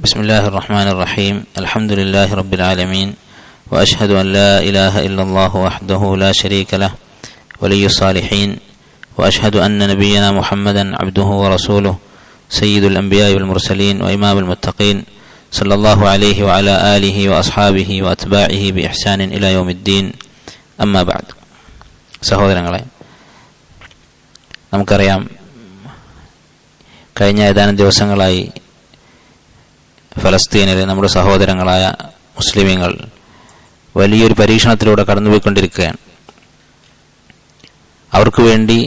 بسم الله الرحمن الرحيم. الحمد لله رب العالمين، وأشهد أن لا إله إلا الله وحده لا شريك له ولي الصالحين، وأشهد أن نبينا محمدا عبده ورسوله سيد الأنبياء والمرسلين وإمام المتقين، صلى الله عليه وعلى آله وأصحابه وأتباعه بإحسان إلى يوم الدين. أما بعد. സഹോദരങ്ങളെ, നമുക്കറിയാം, കഴിഞ്ഞ ഏതാനും ദിവസങ്ങളായി ഫലസ്തീനിലെ നമ്മുടെ സഹോദരങ്ങളായ മുസ്ലിമീങ്ങൾ വലിയൊരു പരീക്ഷണത്തിലൂടെ കടന്നുപോയിക്കൊണ്ടിരിക്കുകയാണ്. അവർക്ക് വേണ്ടി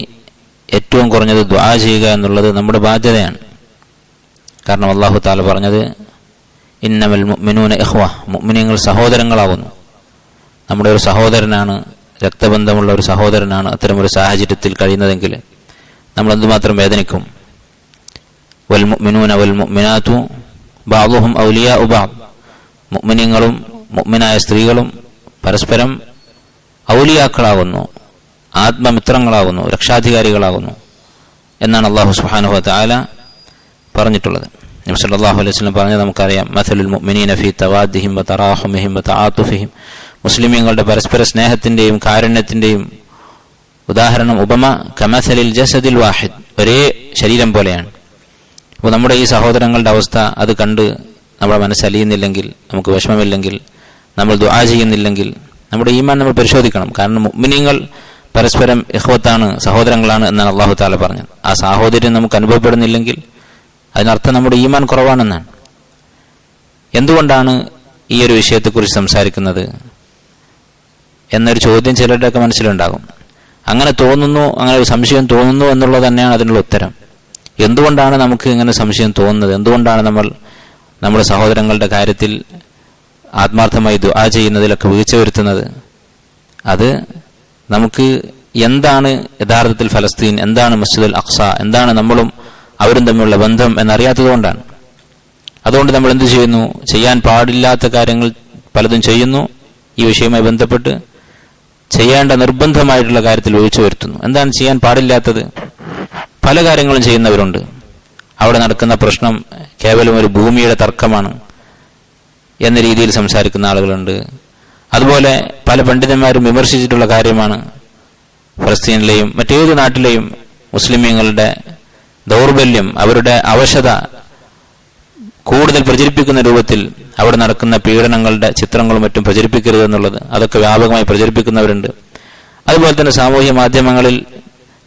ഏറ്റവും കുറഞ്ഞത് ദുആ ചെയ്യുക എന്നുള്ളത് നമ്മുടെ ബാധ്യതയാണ്. കാരണം അല്ലാഹു തആല പറഞ്ഞത് ഇന്നമൽ മുഅ്മിനൂന ഇഖ്വ, മുഅ്മിനീങ്ങൾ സഹോദരങ്ങളാവുന്നു. നമ്മുടെ ഒരു സഹോദരനാണ്, രക്തബന്ധമുള്ള ഒരു സഹോദരനാണ് അത്തരമൊരു സാഹചര്യത്തിൽ കഴിയുന്നതെങ്കിൽ നമ്മൾ എന്തുമാത്രം വേദനിക്കും. വൽ മുഅ്മിനൂന വൽ മുഅ്മിനാതു ബഅ്ദുഹും ഔലിയാഉ ബഅ്ദ്, മുഅ്മിനീങ്ങളും മുഅ്മിനായ സ്ത്രീകളും പരസ്പരം ഔലിയാക്കളാകുന്നു, ആത്മമിത്രങ്ങളാകുന്നു, രക്ഷാധികാരികളാകുന്നു എന്നാണ് അല്ലാഹു സുബ്ഹാനഹു വ തആല പറഞ്ഞിട്ടുള്ളത്. നബി സല്ലല്ലാഹു അലൈഹി വസല്ലം പറഞ്ഞത് നമുക്കറിയാം, മസലുൽ മുഅ്മിനീന ഫീ തവാദ്ദിഹിം വ തറാഹുമിഹിം വ തആതുഫിഹിം, മുസ്ലിമീങ്ങളുടെ പരസ്പര സ്നേഹത്തിന്റെയും കാരുണ്യത്തിന്റെയും ഉദാഹരണം, ഉപമ കമസലിൽ ജസദിൽ വാഹിദ്, ഒരേ ശരീരം പോലെയാണ്. അപ്പോൾ നമ്മുടെ ഈ സഹോദരങ്ങളുടെ അവസ്ഥ അത് കണ്ട് നമ്മുടെ മനസ്സലിയുന്നില്ലെങ്കിൽ, നമുക്ക് വിഷമമില്ലെങ്കിൽ, നമ്മൾ ദുആ ചെയ്യുന്നില്ലെങ്കിൽ നമ്മുടെ ഈമാൻ നമ്മൾ പരിശോധിക്കണം. കാരണം മുഅ്മിനീങ്ങൾ പരസ്പരം ഇഖ്വത്താണ്, സഹോദരങ്ങളാണ് എന്നാണ് അല്ലാഹു തആല പറഞ്ഞത്. ആ സാഹോദര്യം നമുക്ക് അനുഭവപ്പെടുന്നില്ലെങ്കിൽ അതിനർത്ഥം നമ്മുടെ ഈമാൻ കുറവാണെന്നാണ്. എന്തുകൊണ്ടാണ് ഈ ഒരു വിഷയത്തെക്കുറിച്ച് സംസാരിക്കുന്നത് എന്നൊരു ചോദ്യം ചിലരുടെയൊക്കെ മനസ്സിലുണ്ടാകും. അങ്ങനെ തോന്നുന്നു, അങ്ങനെ ഒരു സംശയം തോന്നുന്നു എന്നുള്ളത് തന്നെയാണ് അതിനുള്ള ഉത്തരം. എന്തുകൊണ്ടാണ് നമുക്ക് ഇങ്ങനെ സംശയം തോന്നുന്നത്? എന്തുകൊണ്ടാണ് നമ്മൾ നമ്മുടെ സഹോദരങ്ങളുടെ കാര്യത്തിൽ ആത്മാർത്ഥമായി ദുആ ചെയ്യുന്നതിലൊക്കെ വീഴ്ച വരുത്തുന്നത്? അത് നമുക്ക് എന്താണ് യഥാർത്ഥത്തിൽ ഫലസ്തീൻ, എന്താണ് മസ്ജിദുൽ അഖ്സ, എന്താണ് നമ്മളും അവരും തമ്മിലുള്ള ബന്ധം എന്നറിയാത്തതുകൊണ്ടാണ്. അതുകൊണ്ട് നമ്മൾ എന്ത് ചെയ്യുന്നു? ചെയ്യാൻ പാടില്ലാത്ത കാര്യങ്ങൾ പലതും ചെയ്യുന്നു. ഈ വിഷയവുമായി ബന്ധപ്പെട്ട് ചെയ്യേണ്ട നിർബന്ധമായിട്ടുള്ള കാര്യത്തിൽ വീഴ്ച വരുത്തുന്നു. എന്താണ് ചെയ്യാൻ പാടില്ലാത്തത്? പല കാര്യങ്ങളും ചെയ്യുന്നവരുണ്ട്. അവിടെ നടക്കുന്ന പ്രശ്നം കേവലം ഒരു ഭൂമിയുടെ തർക്കമാണ് എന്ന രീതിയിൽ സംസാരിക്കുന്ന ആളുകളുണ്ട്. അതുപോലെ പല പണ്ഡിതന്മാരും വിമർശിച്ചിട്ടുള്ള കാര്യമാണ് ഫലസ്തീനിലെയും മറ്റേത് നാട്ടിലെയും മുസ്ലിമീങ്ങളുടെ ദൗർബല്യം, അവരുടെ അവശത കൂടുതൽ പ്രചരിപ്പിക്കുന്ന രൂപത്തിൽ അവിടെ നടക്കുന്ന പീഡനങ്ങളുടെ ചിത്രങ്ങളും മറ്റും പ്രചരിപ്പിക്കരുത് എന്നുള്ളത്, അതൊക്കെ വ്യാപകമായി പ്രചരിപ്പിക്കുന്നവരുണ്ട്. അതുപോലെ തന്നെ സാമൂഹ്യ മാധ്യമങ്ങളിൽ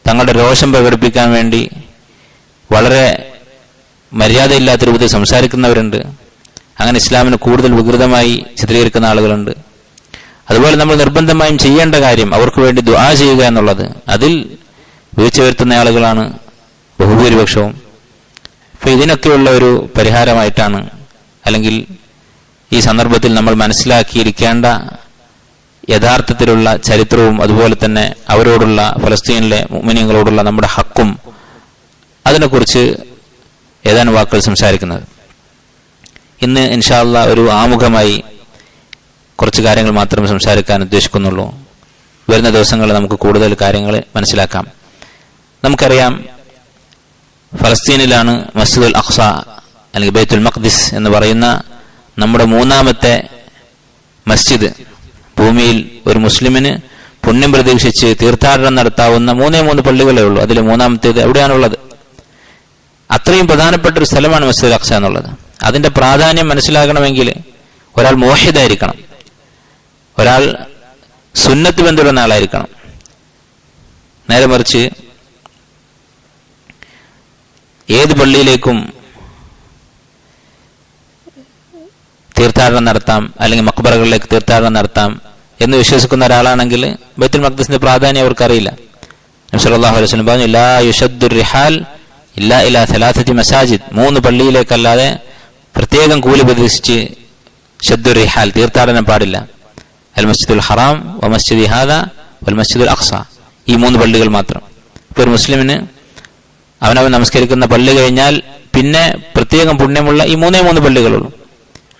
തങ്ങളുടെ രോഷം പ്രകടിപ്പിക്കാൻ വേണ്ടി വളരെ മര്യാദയില്ലാത്ത രൂപത്തിൽ സംസാരിക്കുന്നവരുണ്ട്. അങ്ങനെ ഇസ്ലാമിനെ കൂടുതൽ വികൃതമായി ചിത്രീകരിക്കുന്ന ആളുകളുണ്ട്. അതുപോലെ നമ്മൾ നിർബന്ധമായും ചെയ്യേണ്ട കാര്യം അവർക്ക് വേണ്ടി ദുആ ചെയ്യുക എന്നുള്ളത്, അതിൽ വീഴ്ച വരുത്തുന്ന ആളുകളാണ് ബഹുഭൂരിപക്ഷവും. അപ്പോൾ ഇതിനൊക്കെയുള്ള ഒരു പരിഹാരമായിട്ടാണ്, അല്ലെങ്കിൽ ഈ സന്ദർഭത്തിൽ നമ്മൾ മനസ്സിലാക്കിയിരിക്കേണ്ട യഥാർത്ഥത്തിലുള്ള ചരിത്രവും അതുപോലെ തന്നെ അവരോടുള്ള, ഫലസ്തീനിലെ മുഅ്മിനീങ്ങളോടുള്ള നമ്മുടെ ഹക്കും, അതിനെക്കുറിച്ച് ഏതാനും വാക്കുകൾ സംസാരിക്കുന്നത്. ഇന്ന് ഇൻഷാ അല്ലാഹ് ഒരു ആമുഖമായി കുറച്ച് കാര്യങ്ങൾ മാത്രമേ സംസാരിക്കാൻ ഉദ്ദേശിക്കുന്നുള്ളൂ. വരുന്ന ദിവസങ്ങളിൽ നമുക്ക് കൂടുതൽ കാര്യങ്ങൾ മനസ്സിലാക്കാം. നമുക്കറിയാം, ഫലസ്തീനിലാണ് മസ്ജിദുൽ അഖ്സ അല്ലെങ്കിൽ ബൈത്തുൽ മഖ്ദിസ് എന്ന് പറയുന്ന നമ്മുടെ മൂന്നാമത്തെ മസ്ജിദ്. ഭൂമിയിൽ ഒരു മുസ്ലിമിന് പുണ്യം പ്രതീക്ഷിച്ച് തീർത്ഥാടനം നടത്താവുന്ന 3 പള്ളികളേ ഉള്ളൂ. അതിൽ മൂന്നാമത്തേത് എവിടെയാണുള്ളത്? അത്രയും പ്രധാനപ്പെട്ട ഒരു സ്ഥലമാണ് മസ്ജിദുൽ അഖ്സ എന്നുള്ളത്. അതിന്റെ പ്രാധാന്യം മനസ്സിലാക്കണമെങ്കിൽ ഒരാൾ മുവഹിദായിരിക്കണം, ഒരാൾ സുന്നത്ത് ബന്ധമുള്ള ആളായിരിക്കണം. നേരെ മറിച്ച് ഏത് പള്ളിയിലേക്കും തീർത്ഥാടനം നടത്താം, അല്ലെങ്കിൽ മക്ബറകളിലേക്ക് തീർത്ഥാടനം നടത്താം എന്ന് വിശ്വസിക്കുന്ന ഒരാളാണെങ്കിൽ ബൈത്തുൽ മഖ്ദിസിന്റെ പ്രാധാന്യം അവർക്കറിയില്ല. നബി സല്ലല്ലാഹു അലൈഹി വസല്ലം പറഞ്ഞു, ലാ യുശദ്ദുർ റിഹാൽ ഇല്ലാ ഇലാ സലാസതി മസാജിദ്, 3 പള്ളിയിലേക്കല്ലാതെ പ്രത്യേകം കൂലി പ്രതീക്ഷിച്ച് ശദ്ദുർ റിഹാൽ തീർത്ഥാടനം പാടില്ല. അൽ മസ്ജിദുൽ ഹറാം വ മസ്ജിദി ഹാദാ വൽ മസ്ജിദുൽ അഖ്സ, ഈ 3 പള്ളികൾ മാത്രം. ഇപ്പോൾ ഒരു മുസ്ലിമിന് അവനവൻ നമസ്കരിക്കുന്ന പള്ളി കഴിഞ്ഞാൽ പിന്നെ പ്രത്യേകം പുണ്യമുള്ള ഈ 3 പള്ളികളുള്ളൂ.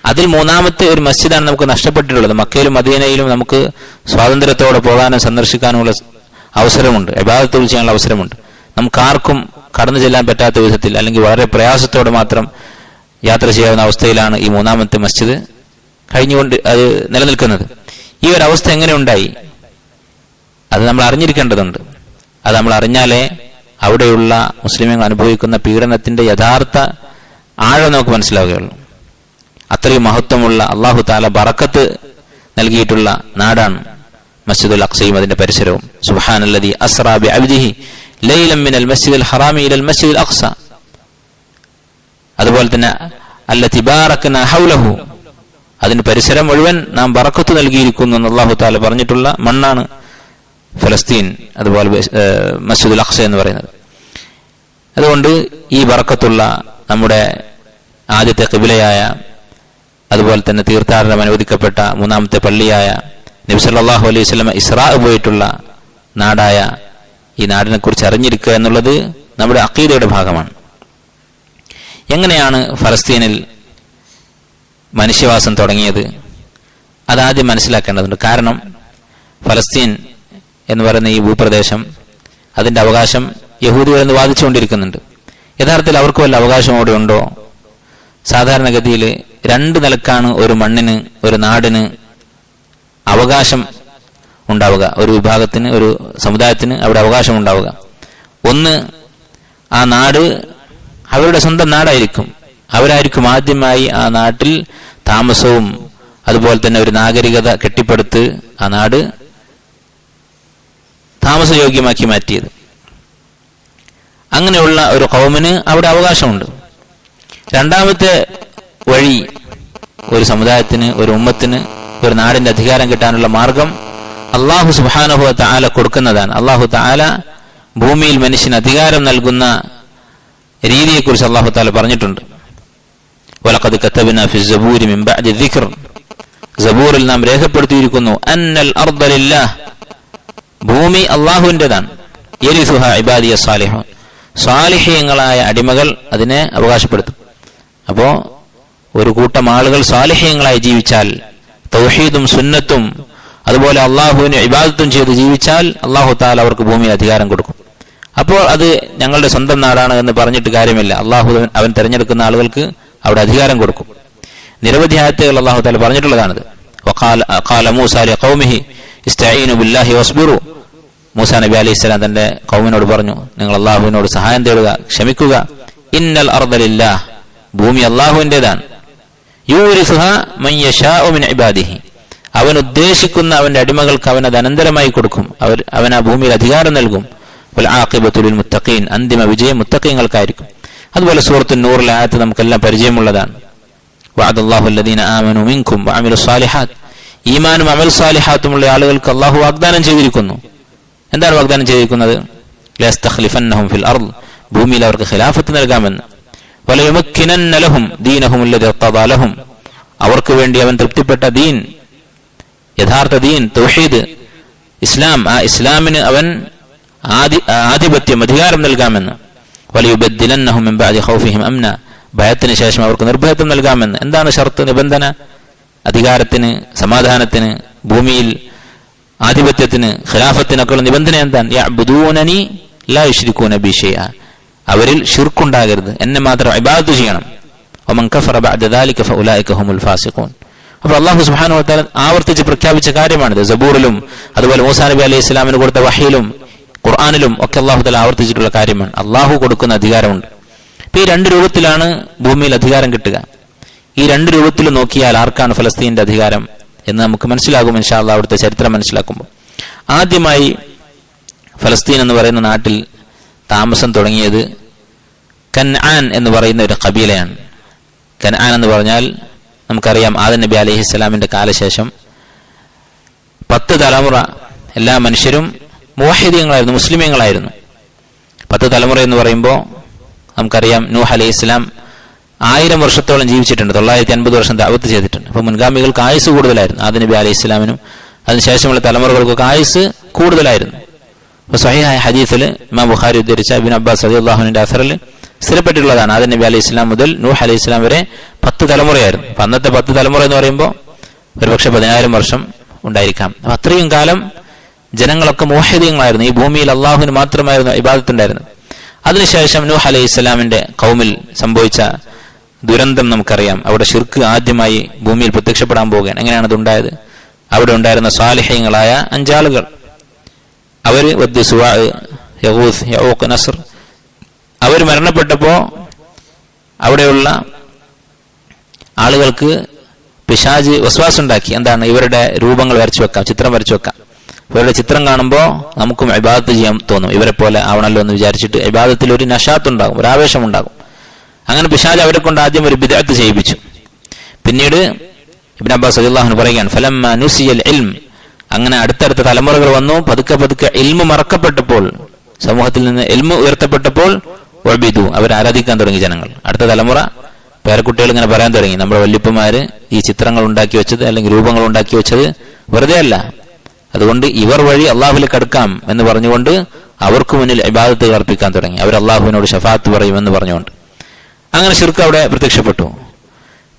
അതിൽ മൂന്നാമത്തെ ഒരു മസ്ജിദാണ് നമുക്ക് നഷ്ടപ്പെട്ടിട്ടുള്ളത്. മക്കയിലും മദീനയിലും നമുക്ക് സ്വാതന്ത്ര്യത്തോടെ പോകാനും സന്ദർശിക്കാനുമുള്ള അവസരമുണ്ട്, ഇബാദത്തുകൾ ചെയ്യാനുള്ള അവസരമുണ്ട്. നമുക്ക് ആർക്കും കടന്നു ചെല്ലാൻ പറ്റാത്ത വിധത്തിൽ, അല്ലെങ്കിൽ വളരെ പ്രയാസത്തോടെ മാത്രം യാത്ര ചെയ്യാവുന്ന അവസ്ഥയിലാണ് ഈ മൂന്നാമത്തെ മസ്ജിദ് കഴിഞ്ഞുകൊണ്ട് അത് നിലനിൽക്കുന്നത്. ഈ ഒരു അവസ്ഥ എങ്ങനെ ഉണ്ടായി? അത് നമ്മൾ അറിഞ്ഞിരിക്കേണ്ടതുണ്ട്. അത് നമ്മൾ അറിഞ്ഞാലേ അവിടെയുള്ള മുസ്ലിമുകൾ അനുഭവിക്കുന്ന പീഡനത്തിന്റെ യഥാർത്ഥ ആഴം നമുക്ക് മനസ്സിലാവുകയുള്ളൂ. അത്രയും മഹത്വമുള്ള അല്ലാഹു തആല ബറക്കത്ത് നൽകിയിട്ടുള്ള നാടാണ് മസ്ജിദുൽ അഖ്സയും അതിന്റെ പരിസരവും. സുബ്ഹാനല്ലദി അസ്റാ ബിഅബ്ദിഹി ലൈലൻ മിനൽ മസ്ജിദിൽ ഹറാമി ഇലൽ മസ്ജിദിൽ അഖ്സ. അതുപോലെ തന്നെ അല്ലതി ബാറക്നാ ഹൗലഹു, അതിന്റെ പരിസരം മുഴുവൻ നാം ബറക്കത്ത് നൽകിയിരിക്കുന്നു എന്ന് അല്ലാഹു തആല പറഞ്ഞിട്ടുള്ള മണ്ണാണ് ഫലസ്തീൻ, അതുപോലെ മസ്ജിദുൽ അഖ്സ എന്ന് പറയുന്നത്. അതുകൊണ്ട് ഈ ബറക്കത്തുള്ള നമ്മുടെ ആദ്യത്തെ ഖിബ്ലയായ, അതുപോലെ തന്നെ തീർത്ഥാടനം അനുവദിക്കപ്പെട്ട മൂന്നാമത്തെ പള്ളിയായ, നബി സല്ലല്ലാഹു അലൈഹി വസല്ലം ഇസ്രാ പോയിട്ടുള്ള നാടായ ഈ നാടിനെ കുറിച്ച് അറിഞ്ഞിരിക്കുക എന്നുള്ളത് നമ്മുടെ അഖീദയുടെ ഭാഗമാണ്. എങ്ങനെയാണ് ഫലസ്തീനിൽ മനുഷ്യവാസം തുടങ്ങിയത്? അതാദ്യം മനസ്സിലാക്കേണ്ടതുണ്ട്. കാരണം ഫലസ്തീൻ എന്ന് പറയുന്ന ഈ ഭൂപ്രദേശം, അതിന്റെ അവകാശം യഹൂദികൾ എന്ന് വാദിച്ചുകൊണ്ടിരിക്കുന്നുണ്ട്. യഥാർത്ഥത്തിൽ അവർക്ക് വല്ല അവകാശം അവിടെ ഉണ്ടോ? സാധാരണഗതിയിൽ രണ്ട് നിലക്കാണ് ഒരു മണ്ണിന്, ഒരു നാടിന് അവകാശം ഉണ്ടാവുക. ഒരു വിഭാഗത്തിന്, ഒരു സമുദായത്തിന് അവിടെ അവകാശം ഉണ്ടാവുക. ഒന്ന്, ആ നാട് അവരുടെ സ്വന്തം നാടായിരിക്കും. അവരായിരിക്കും ആദ്യമായി ആ നാട്ടിൽ താമസവും അതുപോലെ തന്നെ ഒരു നാഗരികത കെട്ടിപ്പടുത്ത് ആ നാട് താമസയോഗ്യമാക്കി മാറ്റിയത്. അങ്ങനെയുള്ള ഒരു ഖൗമിന് അവിടെ അവകാശമുണ്ട്. രണ്ടാമത്തെ വഴി, ഒരു സമുദായത്തിന്, ഒരു ഉമ്മത്തിന് ഒരു നാടിന്റെ അധികാരം കിട്ടാനുള്ള മാർഗം അല്ലാഹു സുബ്ഹാനഹു വ തആല കൊടുക്കുന്നതാണ്. അല്ലാഹു തആല ഭൂമിയിൽ മനുഷ്യന് അധികാരം നൽകുന്ന രീതിയെക്കുറിച്ച് അല്ലാഹു തആല പറഞ്ഞിട്ടുണ്ട്. വലഖദ് കതബ്നാ ഫി സബൂരി മിൻ ബഅദി ദിക്ർ, സബൂറിൽ നാം രേഖപ്പെടുത്തിയിരിക്കുന്നു, അന്നൽ അർദ ലില്ലാഹ്, ഭൂമി അല്ലാഹുവിൻ്റെതാണ്. യരിസുഹാ ഇബാദിയ സാലിഹൂൻ, സാലിഹീങ്ങളായ അടിമകൾ അതിനെ അവകാശപ്പെടുത്തും. അപ്പോ ഒരു കൂട്ടം ആളുകൾ സാലിഹീങ്ങളായി ജീവിച്ചാൽ, തൗഹീദും സുന്നത്തും അതുപോലെ അള്ളാഹുവിന് ഇബാദത്തും ചെയ്ത് ജീവിച്ചാൽ അല്ലാഹു തആല അവർക്ക് ഭൂമിയിൽ അധികാരം കൊടുക്കും. അപ്പോൾ അത് ഞങ്ങളുടെ സ്വന്തം നാടാണ് എന്ന് പറഞ്ഞിട്ട് കാര്യമില്ല. അള്ളാഹു അവൻ തെരഞ്ഞെടുക്കുന്ന ആളുകൾക്ക് അവിടെ അധികാരം കൊടുക്കും. നിരവധി ആയത്തുകൾ അല്ലാഹു തആല പറഞ്ഞിട്ടുള്ളതാണിത്. വഖാല മൂസ ലിഖൗമിഹി ഇസ്തഈനു ബില്ലാഹി വസ്ബിറു, മൂസാ നബി അലൈഹിസ്സലാം തന്റെ ഖൗമിനോട് പറഞ്ഞു, നിങ്ങൾ അള്ളാഹുവിനോട് സഹായം തേടുക, ക്ഷമിക്കുക. ഇന്നൽ അർദ ലില്ലാഹ്, ഭൂമി അള്ളാഹുവിൻ്റെതാണ്. യൂരിസുഹാ മൻ യശാഉ മിൻ ഇബാദിഹി, അവൻ ഉദ്ദേശിക്കുന്ന അവന്റെ അടിമകൾക്ക് അവൻ അത് അനന്തരമായി കൊടുക്കും. അവൻ ആ ഭൂമിയിൽ അധികാരം നൽകും. വൽ ആഖിബത്തു ലിൽ മുത്തഖീൻ, അന്തിമ വിജയം മുത്തഖീങ്ങൾക്കായിരിക്കും. അതുപോലെ സൂറത്തുൻ നൂറിലെ ആയത്ത് നമുക്കെല്ലാം പരിചയമുള്ളതാണ്. വഅദല്ലാഹു അല്ലദീന ആമനു മിൻകും വഅമിലുസ് സാലിഹാത്ത്, ഈമാനും അമൽ സാലിഹാത്തുമുള്ള ആളുകൾക്ക് അല്ലാഹു വാഗ്ദാനം ചെയ്തിരിക്കുന്നു. എന്താണ് വാഗ്ദാനം ചെയ്തിരിക്കുന്നത്? ലയസ്തഖ്ലിഫന്നഹും ഫിൽ അർദ്, ഭൂമിയിൽ അവർക്ക് ഖിലാഫത്ത് നൽകാമെന്ന്. വലയുമക്കിനന്ന ലഹും ദീനഹും അല്ലദീ ഇർതദാ ലഹും, അവർക്ക് വേണ്ടി അവൻ തൃപ്തിപ്പെട്ട ദീൻ, യഥാർത്ഥ ദീൻ തൗഹീദ് ഇസ്ലാം, ആ ഇസ്ലാമിന് അവൻ ആധിപത്യം, അധികാരം നൽകാമെന്ന്. വലയുബദ്ദിലന്നഹും മിൻ ബഅദി ഖൗഫിഹിം അംന, ഭയത്തിന് ശേഷം അവർക്ക് നിർഭയത്വം നൽകാമെന്ന്. എന്താണ് ഷർത്ത്, നിബന്ധന? അധികാരത്തിന്, സമാധാനത്തിന്, ഭൂമിയിൽ ആധിപത്യത്തിന്, ഖിലാഫത്തിനൊക്കെയുള്ള നിബന്ധന എന്താണ്? യഅ്ബുദൂനനി ലാ യുശ്രികൂന ബി ശൈഅ, അവരിൽ ശിർക്കുണ്ടാകരുത്, എന്നെ മാത്രം ഇബാദത്ത് ചെയ്യണം. വമൻ കഫറ ബഅദ ദാലിക ഫഉലൈക ഹുമുൽ ഫാസിഖൂൻ. അപ്പോൾ അല്ലാഹു സുബ്ഹാനഹു വ തആല ആവർത്തിച്ച് പ്രഖ്യാപിച്ച കാര്യമാണിത്. സബൂറിലും അതുപോലെ മൂസാ നബി അലൈഹി ഇസ്ലാമിന് കൊടുത്ത വഹയിലും ഖുർആനിലും ഒക്കെ അല്ലാഹു തആല ആവർത്തിച്ചിട്ടുള്ള കാര്യമാണ്. അല്ലാഹു കൊടുക്കുന്ന അധികാരമുണ്ട്. ഈ രണ്ട് രൂപത്തിലാണ് ഭൂമിയിൽ അധികാരം കിട്ടുക. ഈ രണ്ട് രൂപത്തിൽ നോക്കിയാൽ ആർക്കാണ് ഫലസ്തീന്റെ അധികാരം എന്ന് നമുക്ക് മനസ്സിലാകും ഇൻഷാ അല്ലാഹ് അവിടുത്തെ ചരിത്രം മനസ്സിലാക്കുമ്പോൾ. ആദ്യമായി ഫലസ്തീൻ എന്ന് പറയുന്ന നാട്ടിൽ താമസം തുടങ്ങിയത് കൻആൻ എന്ന് പറയുന്ന ഒരു ഖബീലയാണ്. കൻആൻ എന്ന് പറഞ്ഞാൽ നമുക്കറിയാം, ആദം നബി അലൈഹി സ്വലാമിന്റെ കാലശേഷം 10 തലമുറ എല്ലാ മനുഷ്യരും മുവഹിദീങ്ങളായിരുന്നു, മുസ്ലിമീങ്ങളായിരുന്നു. 10 തലമുറ എന്ന് പറയുമ്പോൾ നമുക്കറിയാം, നൂഹ് അലൈഹി ഇസ്ലാം 1000 വർഷത്തോളം ജീവിച്ചിട്ടുണ്ട്, 950 വർഷം ദഅവത്ത് ചെയ്തിട്ടുണ്ട്. അപ്പോൾ മുൻഗാമികൾക്ക് ആയുസ് കൂടുതലായിരുന്നു. ആദം നബി അലൈഹി ഇസ്ലാമിനും അതിനുശേഷമുള്ള തലമുറകൾക്കൊക്കെ ആയുസ് കൂടുതലായിരുന്നു. അപ്പോൾ സ്വഹീഹായ ഹദീസിൽ ഇമാം ബുഖാരി ഉദ്ധരിച്ച ഇബ്നു അബ്ബാസ് റളിയല്ലാഹു അൻഹുവിന്റെ അസറിൽ സ്ഥിരപ്പെട്ടിട്ടുള്ളതാണ്, ആദം നബി അലൈഹി ഇസ്ലാം മുതൽ നൂഹ് അലൈഹി ഇസ്ലാം വരെ 10 തലമുറയായിരുന്നു. അപ്പം അന്നത്തെ 10 തലമുറ എന്ന് പറയുമ്പോൾ ഒരുപക്ഷെ 10000 വർഷം ഉണ്ടായിരിക്കാം. അപ്പം അത്രയും കാലം ജനങ്ങളൊക്കെ മുവഹിദീങ്ങളായിരുന്നു. ഈ ഭൂമിയിൽ അള്ളാഹുവിന് മാത്രമായിരുന്നു ഇബാദത്ത് ഉണ്ടായിരുന്നത്. അതിനുശേഷം നൂഹ് അലൈഹി ഇസ്ലാമിന്റെ ഖൗമിൽ സംഭവിച്ച ദുരന്തം നമുക്കറിയാം. അവിടെ ശിർക്ക് ആദ്യമായി ഭൂമിയിൽ പ്രത്യക്ഷപ്പെടാൻ പോവുകയാണ്. എങ്ങനെയാണ് അതുണ്ടായത്? അവിടെ ഉണ്ടായിരുന്ന സാലിഹ്യങ്ങളായ 5 ആളുകൾ, അവര് വദ്ദ്, സുവാ, യഗൂസ്, യഊഖ്, നസ്ർ, അവർ മരണപ്പെട്ടപ്പോൾ അവിടെയുള്ള ആളുകൾക്ക് പിശാച് വസ്വാസുണ്ടാക്കി. എന്താണ്? ഇവരുടെ രൂപങ്ങൾ വരച്ചു വെക്കാം, ചിത്രം വരച്ചു വെക്കാം. ഇവരുടെ ചിത്രം കാണുമ്പോൾ നമുക്കും ഇബാദത്ത് ചെയ്യാൻ തോന്നും, ഇവരെ പോലെ ആവണല്ലോ എന്ന് വിചാരിച്ചിട്ട് ഇബാദത്തിൽ ഒരു നശാത്തുണ്ടാകും, ഒരു ആവേശമുണ്ടാകും. അങ്ങനെ പിശാച് അവരെ കൊണ്ട് ആദ്യം ഒരു ബിദ്അത്ത് ചെയ്യിപ്പിച്ചു. പിന്നീട് ഇബ്നു അബ്ബാസ് റളിയല്ലാഹു അൻഹു പറയുകയാണ്, ഫലമ്മ നുസിയൽ ഇൽം, അങ്ങനെ അടുത്തടുത്ത തലമുറകൾ വന്നു. പതുക്കെ പതുക്കെ ഇൽമ് മറക്കപ്പെട്ടപ്പോൾ, സമൂഹത്തിൽ നിന്ന് ഇൽമ് ഉയർത്തപ്പെട്ടപ്പോൾ വഅബിദു, അവർ ആരാധിക്കാൻ തുടങ്ങി ജനങ്ങൾ. അടുത്ത തലമുറ പേരക്കുട്ടികൾ ഇങ്ങനെ പറയാൻ തുടങ്ങി, നമ്മുടെ വല്യപ്പന്മാര് ഈ ചിത്രങ്ങൾ ഉണ്ടാക്കി വെച്ചത് അല്ലെങ്കിൽ രൂപങ്ങൾ ഉണ്ടാക്കി വെച്ചത് വെറുതെ അല്ല, അതുകൊണ്ട് ഇവർ വഴി അള്ളാഹുവിലേക്ക് അടുക്കാം എന്ന് പറഞ്ഞുകൊണ്ട് അവർക്ക് മുന്നിൽ ഇബാദത്തുകൾ അർപ്പിക്കാൻ തുടങ്ങി. അവർ അള്ളാഹുവിനോട് ശഫാത്ത് പറയുമെന്ന് പറഞ്ഞുകൊണ്ട് അങ്ങനെ ശിർക്ക് അവിടെ പ്രത്യക്ഷപ്പെട്ടു.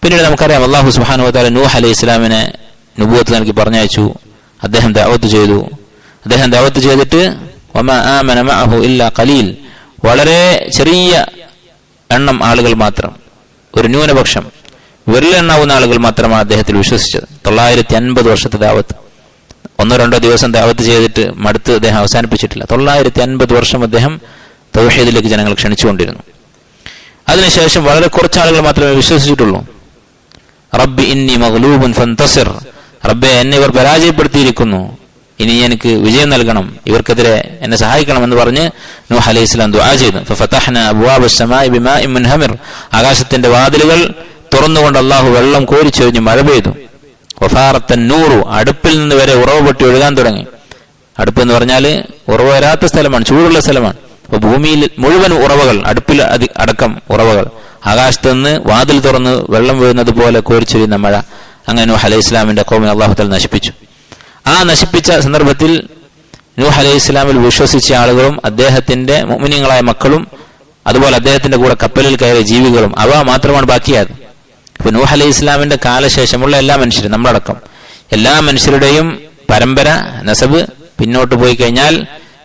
പിന്നീട് നമുക്കറിയാം, അള്ളാഹു സുബ്ഹാനഹു വ തആല നൂഹ് അലൈഹി ഇസ്ലാമിനെ നുബുവത്ത് നൽകി പറഞ്ഞയച്ചു. അദ്ദേഹം ദഅവത്ത് ചെയ്തു. അദ്ദേഹം ദഅവത്ത് ചെയ്തിട്ട് വമാ ആമന മഅഹു ഇല്ലാ ഖലീൽ, വളരെ ചെറിയ എണ്ണം ആളുകൾ മാത്രം, ഒരു ന്യൂനപക്ഷം, വിരലെണ്ണാവുന്ന ആളുകൾ മാത്രമാണ് അദ്ദേഹത്തിൽ വിശ്വസിച്ചത്. 950 വർഷത്തെ ദഅവത്ത്, 1-2 ദിവസം ദഅവത്ത് ചെയ്തിട്ട് മടുത്ത് അദ്ദേഹം അവസാനിപ്പിച്ചിട്ടില്ല. 950 വർഷം അദ്ദേഹം തൗഹീദിലേക്ക് ജനങ്ങൾ ക്ഷണിച്ചുകൊണ്ടിരുന്നു. അതിനുശേഷം വളരെ കുറച്ച് ആളുകൾ മാത്രമേ വിശ്വസിച്ചിട്ടുള്ളൂ. റബ്ബി ഇന്നി മഗ്ലൂബുൻ ഫന്തസിർ, റബ്ബെ എന്നെ ഇവർ പരാജയപ്പെടുത്തിയിരിക്കുന്നു, ഇനി എനിക്ക് വിജയം നൽകണം, ഇവർക്കെതിരെ എന്നെ സഹായിക്കണം എന്ന് പറഞ്ഞ് നൂഹ് അലൈഹി ഇസ്ലാം ദുആ ചെയ്തു. ഫഫതഹ്നാ അബ്വാബസ് സമാഇ ബിമാഇൻ മുൻഹമിർ, ആകാശത്തിന്റെ വാതിലുകൾ തുറന്നുകൊണ്ട് അല്ലാഹു വെള്ളം കോരിച്ചൊരിഞ്ഞ് മഴ പെയ്തു. വഫാറത്തൻ നൂറു, അടുപ്പിൽ നിന്ന് വരെ ഉറവ് പൊട്ടി ഒഴുകാൻ തുടങ്ങി. അടുപ്പ് എന്ന് പറഞ്ഞാൽ ഉറവ് വരാത്ത സ്ഥലമാണ്, ചൂടുള്ള സ്ഥലമാണ്. അപ്പൊ ഭൂമിയിൽ മുഴുവൻ ഉറവകൾ, അടുപ്പിൽ അടക്കം ഉറവകൾ, ആകാശത്ത് നിന്ന് വാതിൽ തുറന്ന് വെള്ളം വീഴുന്നത് പോലെ കോരിച്ചൊരിയുന്ന മഴ. അങ്ങനെ നൂഹ് അലൈഹി ഇസ്ലാമിന്റെ ഖൗമിനെ അല്ലാഹു തആല നശിപ്പിച്ചു. ആ നശിപ്പിച്ച സന്ദർഭത്തിൽ നൂഹ് അലൈഹി ഇസ്ലാമിൽ വിശ്വസിച്ച ആളുകളും അദ്ദേഹത്തിന്റെ മുഅ്മിനീങ്ങളായ മക്കളും അതുപോലെ അദ്ദേഹത്തിന്റെ കൂടെ കപ്പലിൽ കയറിയ ജീവികളും അവ മാത്രമാണ് ബാക്കിയായത്. ഇപ്പൊ നൂഹ് അലൈഹി ഇസ്ലാമിന്റെ കാലശേഷമുള്ള എല്ലാ മനുഷ്യരും, നമ്മളടക്കം എല്ലാ മനുഷ്യരുടെയും പരമ്പര, നസബ് പിന്നോട്ട് പോയി കഴിഞ്ഞാൽ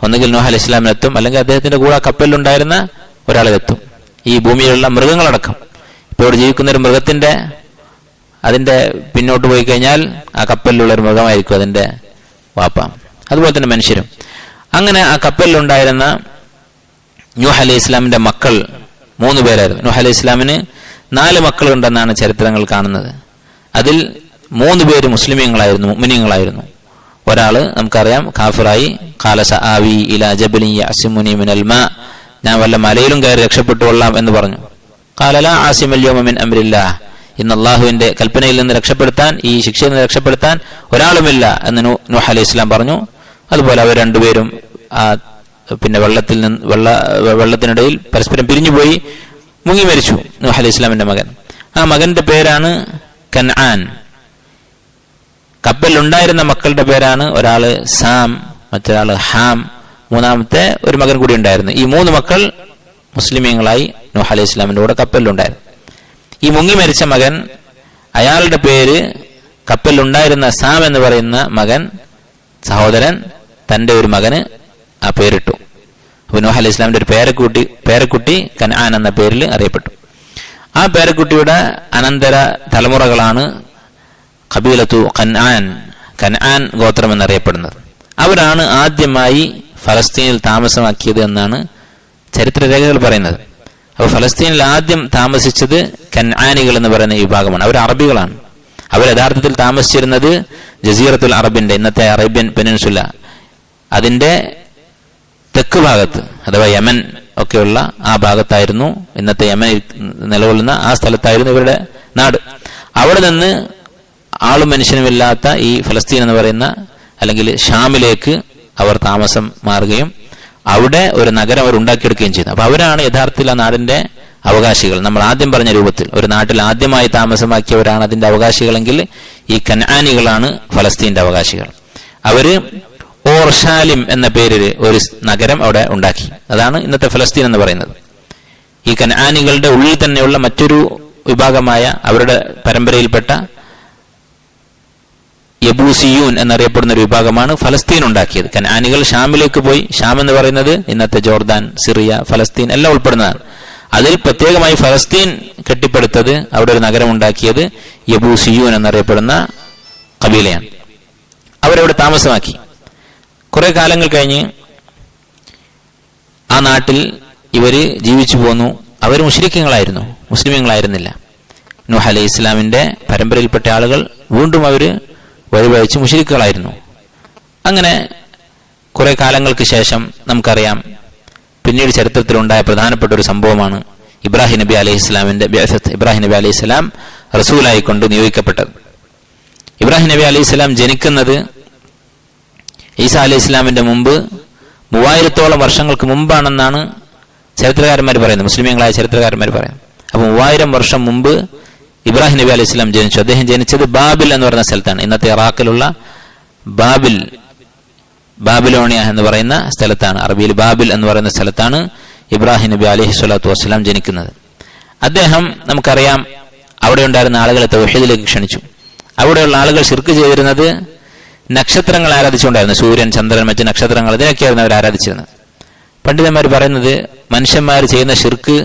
ഒന്നുകിൽ നൂഹ് അലൈഹി ഇസ്ലാമിലെത്തും, അല്ലെങ്കിൽ അദ്ദേഹത്തിന്റെ കൂടെ കപ്പലിലുണ്ടായിരുന്ന ഒരാളിലെത്തും. ഈ ഭൂമിയിലുള്ള മൃഗങ്ങളടക്കം, ഇപ്പോൾ ഇവിടെ ജീവിക്കുന്ന ഒരു മൃഗത്തിന്റെ അതിന്റെ പിന്നോട്ട് പോയി കഴിഞ്ഞാൽ ആ കപ്പലിലുള്ള ഒരു മൃഗമായിരിക്കും അതിന്റെ വാപ്പ. അതുപോലെ തന്നെ മനുഷ്യരും. അങ്ങനെ ആ കപ്പലിലുണ്ടായിരുന്ന നൂഹ് അലൈഹി ഇസ്ലാമിന്റെ മക്കൾ 3 പേരായിരുന്നു. നൂഹ് അലൈഹി ഇസ്ലാമിന് 4 മക്കളുണ്ടെന്നാണ് ചരിത്രങ്ങൾ കാണുന്നത്. അതിൽ 3 പേര് മുസ്ലിമീങ്ങളായിരുന്നു, മുഅ്മിനീങ്ങളായിരുന്നു. ഒരാള് നമുക്കറിയാം കാഫിറായി, ഖാല സആവി ഇലാ ജബലിൻ യഅസിമുനി മിനൽ മാ, ഞാൻ വല്ല മലയിലും കയറി രക്ഷപ്പെട്ടു കൊള്ളാം എന്ന് പറഞ്ഞു. ഖാല ലാ ആസിമൽ യൗമ മിൻ അംരില്ലാഹ്, ഇന്ന് അള്ളാഹുവിന്റെ കൽപ്പനയിൽ നിന്ന് രക്ഷപ്പെടുത്താൻ, ഈ ശിക്ഷയിൽ നിന്ന് രക്ഷപ്പെടുത്താൻ ഒരാളുമില്ല എന്ന് നൂഹ് അലൈഹി ഇസ്ലാം പറഞ്ഞു. അതുപോലെ അവർ 2 പേരും പിന്നെ വെള്ളത്തിനിടയിൽ പരസ്പരം പിരിഞ്ഞുപോയി മുങ്ങി മരിച്ചു. നൂഹ് അലൈഹി ഇസ്ലാമിന്റെ മകൻ, ആ മകന്റെ പേരാണ് കൻആൻ. കപ്പലിലുണ്ടായിരുന്ന മക്കളുടെ പേരാണ് ഒരാള് സാം, മറ്റൊരാള് ഹാം, 3ാമത്തെ ഒരു മകൻ കൂടി ഉണ്ടായിരുന്നു. ഈ 3 മക്കൾ മുസ്ലിമീങ്ങളായി നൂഹ് അലൈഹി ഇസ്ലാമിന്റെ കൂടെ കപ്പലിലുണ്ടായിരുന്നു. ഈ മുങ്ങി മരിച്ച മകൻ, അയാളുടെ പേര് കപ്പലിലുണ്ടായിരുന്ന സാം എന്ന് പറയുന്ന മകൻ, സഹോദരൻ, തന്റെ ഒരു മകന് ആ പേരിട്ടു. അപ്പൊ നൂഹ് അലൈഹി ഇസ്ലാമിന്റെ ഒരു പേരക്കുട്ടി കൻആൻ എന്ന പേരിൽ അറിയപ്പെട്ടു. ആ പേരക്കുട്ടിയുടെ അനന്തര തലമുറകളാണ് ഖബീലത്തു കൻആൻ ഗോത്രം എന്നറിയപ്പെടുന്നത്. അവരാണ് ആദ്യമായി ഫലസ്തീനിൽ താമസമാക്കിയത് എന്നാണ് ചരിത്രരേഖകൾ പറയുന്നത്. അപ്പോൾ ഫലസ്തീനിൽ ആദ്യം താമസിച്ചത് കൻആനികൾ എന്ന് പറയുന്ന വിഭാഗമാണ്. അവർ അറബികളാണ്. അവർ യഥാർത്ഥത്തിൽ താമസിച്ചിരുന്നത് ജസീറത്തുൽ അറബിന്റെ, ഇന്നത്തെ അറേബ്യൻ പെനിൻസുല, അതിന്റെ തെക്ക് ഭാഗത്ത്, അഥവാ യമൻ ഒക്കെയുള്ള ആ ഭാഗത്തായിരുന്നു, ഇന്നത്തെ യമൻ നിലകൊള്ളുന്ന ആ സ്ഥലത്തായിരുന്നു ഇവരുടെ നാട്. അവിടെ നിന്ന് ആളും മനുഷ്യനുമില്ലാത്ത ഈ ഫലസ്തീൻ എന്ന് പറയുന്ന അല്ലെങ്കിൽ ഷാമിലേക്ക് അവർ താമസം മാറുകയും അവിടെ ഒരു നഗരം അവർ ഉണ്ടാക്കിയെടുക്കുകയും ചെയ്തു. അപ്പൊ അവരാണ് യഥാർത്ഥത്തിൽ ആ നാടിന്റെ അവകാശികൾ. നമ്മൾ ആദ്യം പറഞ്ഞ രൂപത്തിൽ ഒരു നാട്ടിൽ ആദ്യമായി താമസമാക്കിയവരാണ് അതിന്റെ അവകാശികളെങ്കിൽ ഈ കൻആനികളാണ് ഫലസ്തീന്റെ അവകാശികൾ. അവര് ഓർഷാലിം എന്ന പേരിൽ ഒരു നഗരം അവിടെ ഉണ്ടാക്കി. അതാണ് ഇന്നത്തെ ഫലസ്തീൻ എന്ന് പറയുന്നത്. ഈ കൻആനികളുടെ ഉള്ളിൽ തന്നെയുള്ള മറ്റൊരു വിഭാഗമായ അവരുടെ പരമ്പരയിൽപ്പെട്ട യബൂസിയൂൻ എന്നറിയപ്പെടുന്ന ഒരു വിഭാഗമാണ് ഫലസ്തീൻ ഉണ്ടാക്കിയത്. കൻആനികൾ ഷാമിലേക്ക് പോയി. ഷാം എന്ന് പറയുന്നത് ഇന്നത്തെ ജോർദാൻ, സിറിയ, ഫലസ്തീൻ എല്ലാം ഉൾപ്പെടുന്നതാണ്. അതിൽ പ്രത്യേകമായി ഫലസ്തീൻ കെട്ടിപ്പടുത്തത്, അവിടെ ഒരു നഗരം ഉണ്ടാക്കിയത് യബൂസിയൂൻ എന്നറിയപ്പെടുന്ന കബീലയാണ്. അവരവിടെ താമസമാക്കി. കുറെ കാലങ്ങൾ കഴിഞ്ഞ് ആ നാട്ടിൽ ഇവര് ജീവിച്ചു പോന്നു. അവർ മുശ്രിക്കുകളായിരുന്നു, മുസ്ലിമീങ്ങളായിരുന്നില്ല. നൂഹ് അലൈഹി ഇസ്ലാമിന്റെ പരമ്പരയിൽപ്പെട്ട ആളുകൾ വീണ്ടും അവര് വഴിവഴിച്ച് മുശ്രിക്കുകളായിരുന്നു. അങ്ങനെ കുറെ കാലങ്ങൾക്ക് ശേഷം നമുക്കറിയാം, പിന്നീട് ചരിത്രത്തിലുണ്ടായ പ്രധാനപ്പെട്ട ഒരു സംഭവമാണ് ഇബ്രാഹിം നബി അലൈഹി ഇസ്ലാമിന്റെ ബിഅ്സത്ത്. ഇബ്രാഹിം നബി അലൈഹി ഇസ്ലാം റസൂലായി കൊണ്ട് നിയോഗിക്കപ്പെട്ടത്. ഇബ്രാഹിം നബി അലൈഹി ഇസ്ലാം ജനിക്കുന്നത് ഈസാ അലൈഹി ഇസ്ലാമിന്റെ മുമ്പ് 3000-ഓളം വർഷങ്ങൾക്ക് മുമ്പാണെന്നാണ് ചരിത്രകാരന്മാർ പറയുന്നത്, മുസ്ലിമീങ്ങളായ ചരിത്രകാരന്മാർ പറയുന്നത്. അപ്പൊ 3000 വർഷം മുമ്പ് ഇബ്രാഹിം നബി അലൈഹി ഇസ്ലാം ജനിച്ചു. അദ്ദേഹം ജനിച്ചത് ബാബിൽ എന്ന് പറയുന്ന സ്ഥലത്താണ്. ഇന്നത്തെ ഇറാഖിലുള്ള ബാബിലോണിയ എന്ന് പറയുന്ന സ്ഥലത്താണ്, അറബിയിൽ ബാബിൽ എന്ന് പറയുന്ന സ്ഥലത്താണ് ഇബ്രാഹിം നബി അലൈഹി സ്വലാത്തു വസ്സലാം ജനിക്കുന്നത്. അദ്ദേഹം നമുക്കറിയാം അവിടെ ഉണ്ടായിരുന്ന ആളുകളെ തൗഹീദിലേക്ക് ക്ഷണിച്ചു. അവിടെയുള്ള ആളുകൾ ശിർക്ക് ചെയ്തിരുന്നത് നക്ഷത്രങ്ങൾ ആരാധിച്ചുകൊണ്ടായിരുന്നു. സൂര്യൻ, ചന്ദ്രൻ, മറ്റ് നക്ഷത്രങ്ങൾ, ഇതിനൊക്കെയായിരുന്നു അവർ ആരാധിച്ചിരുന്നത്. പണ്ഡിതന്മാർ പറയുന്നത് മനുഷ്യന്മാർ ചെയ്യുന്ന ശിർക്ക്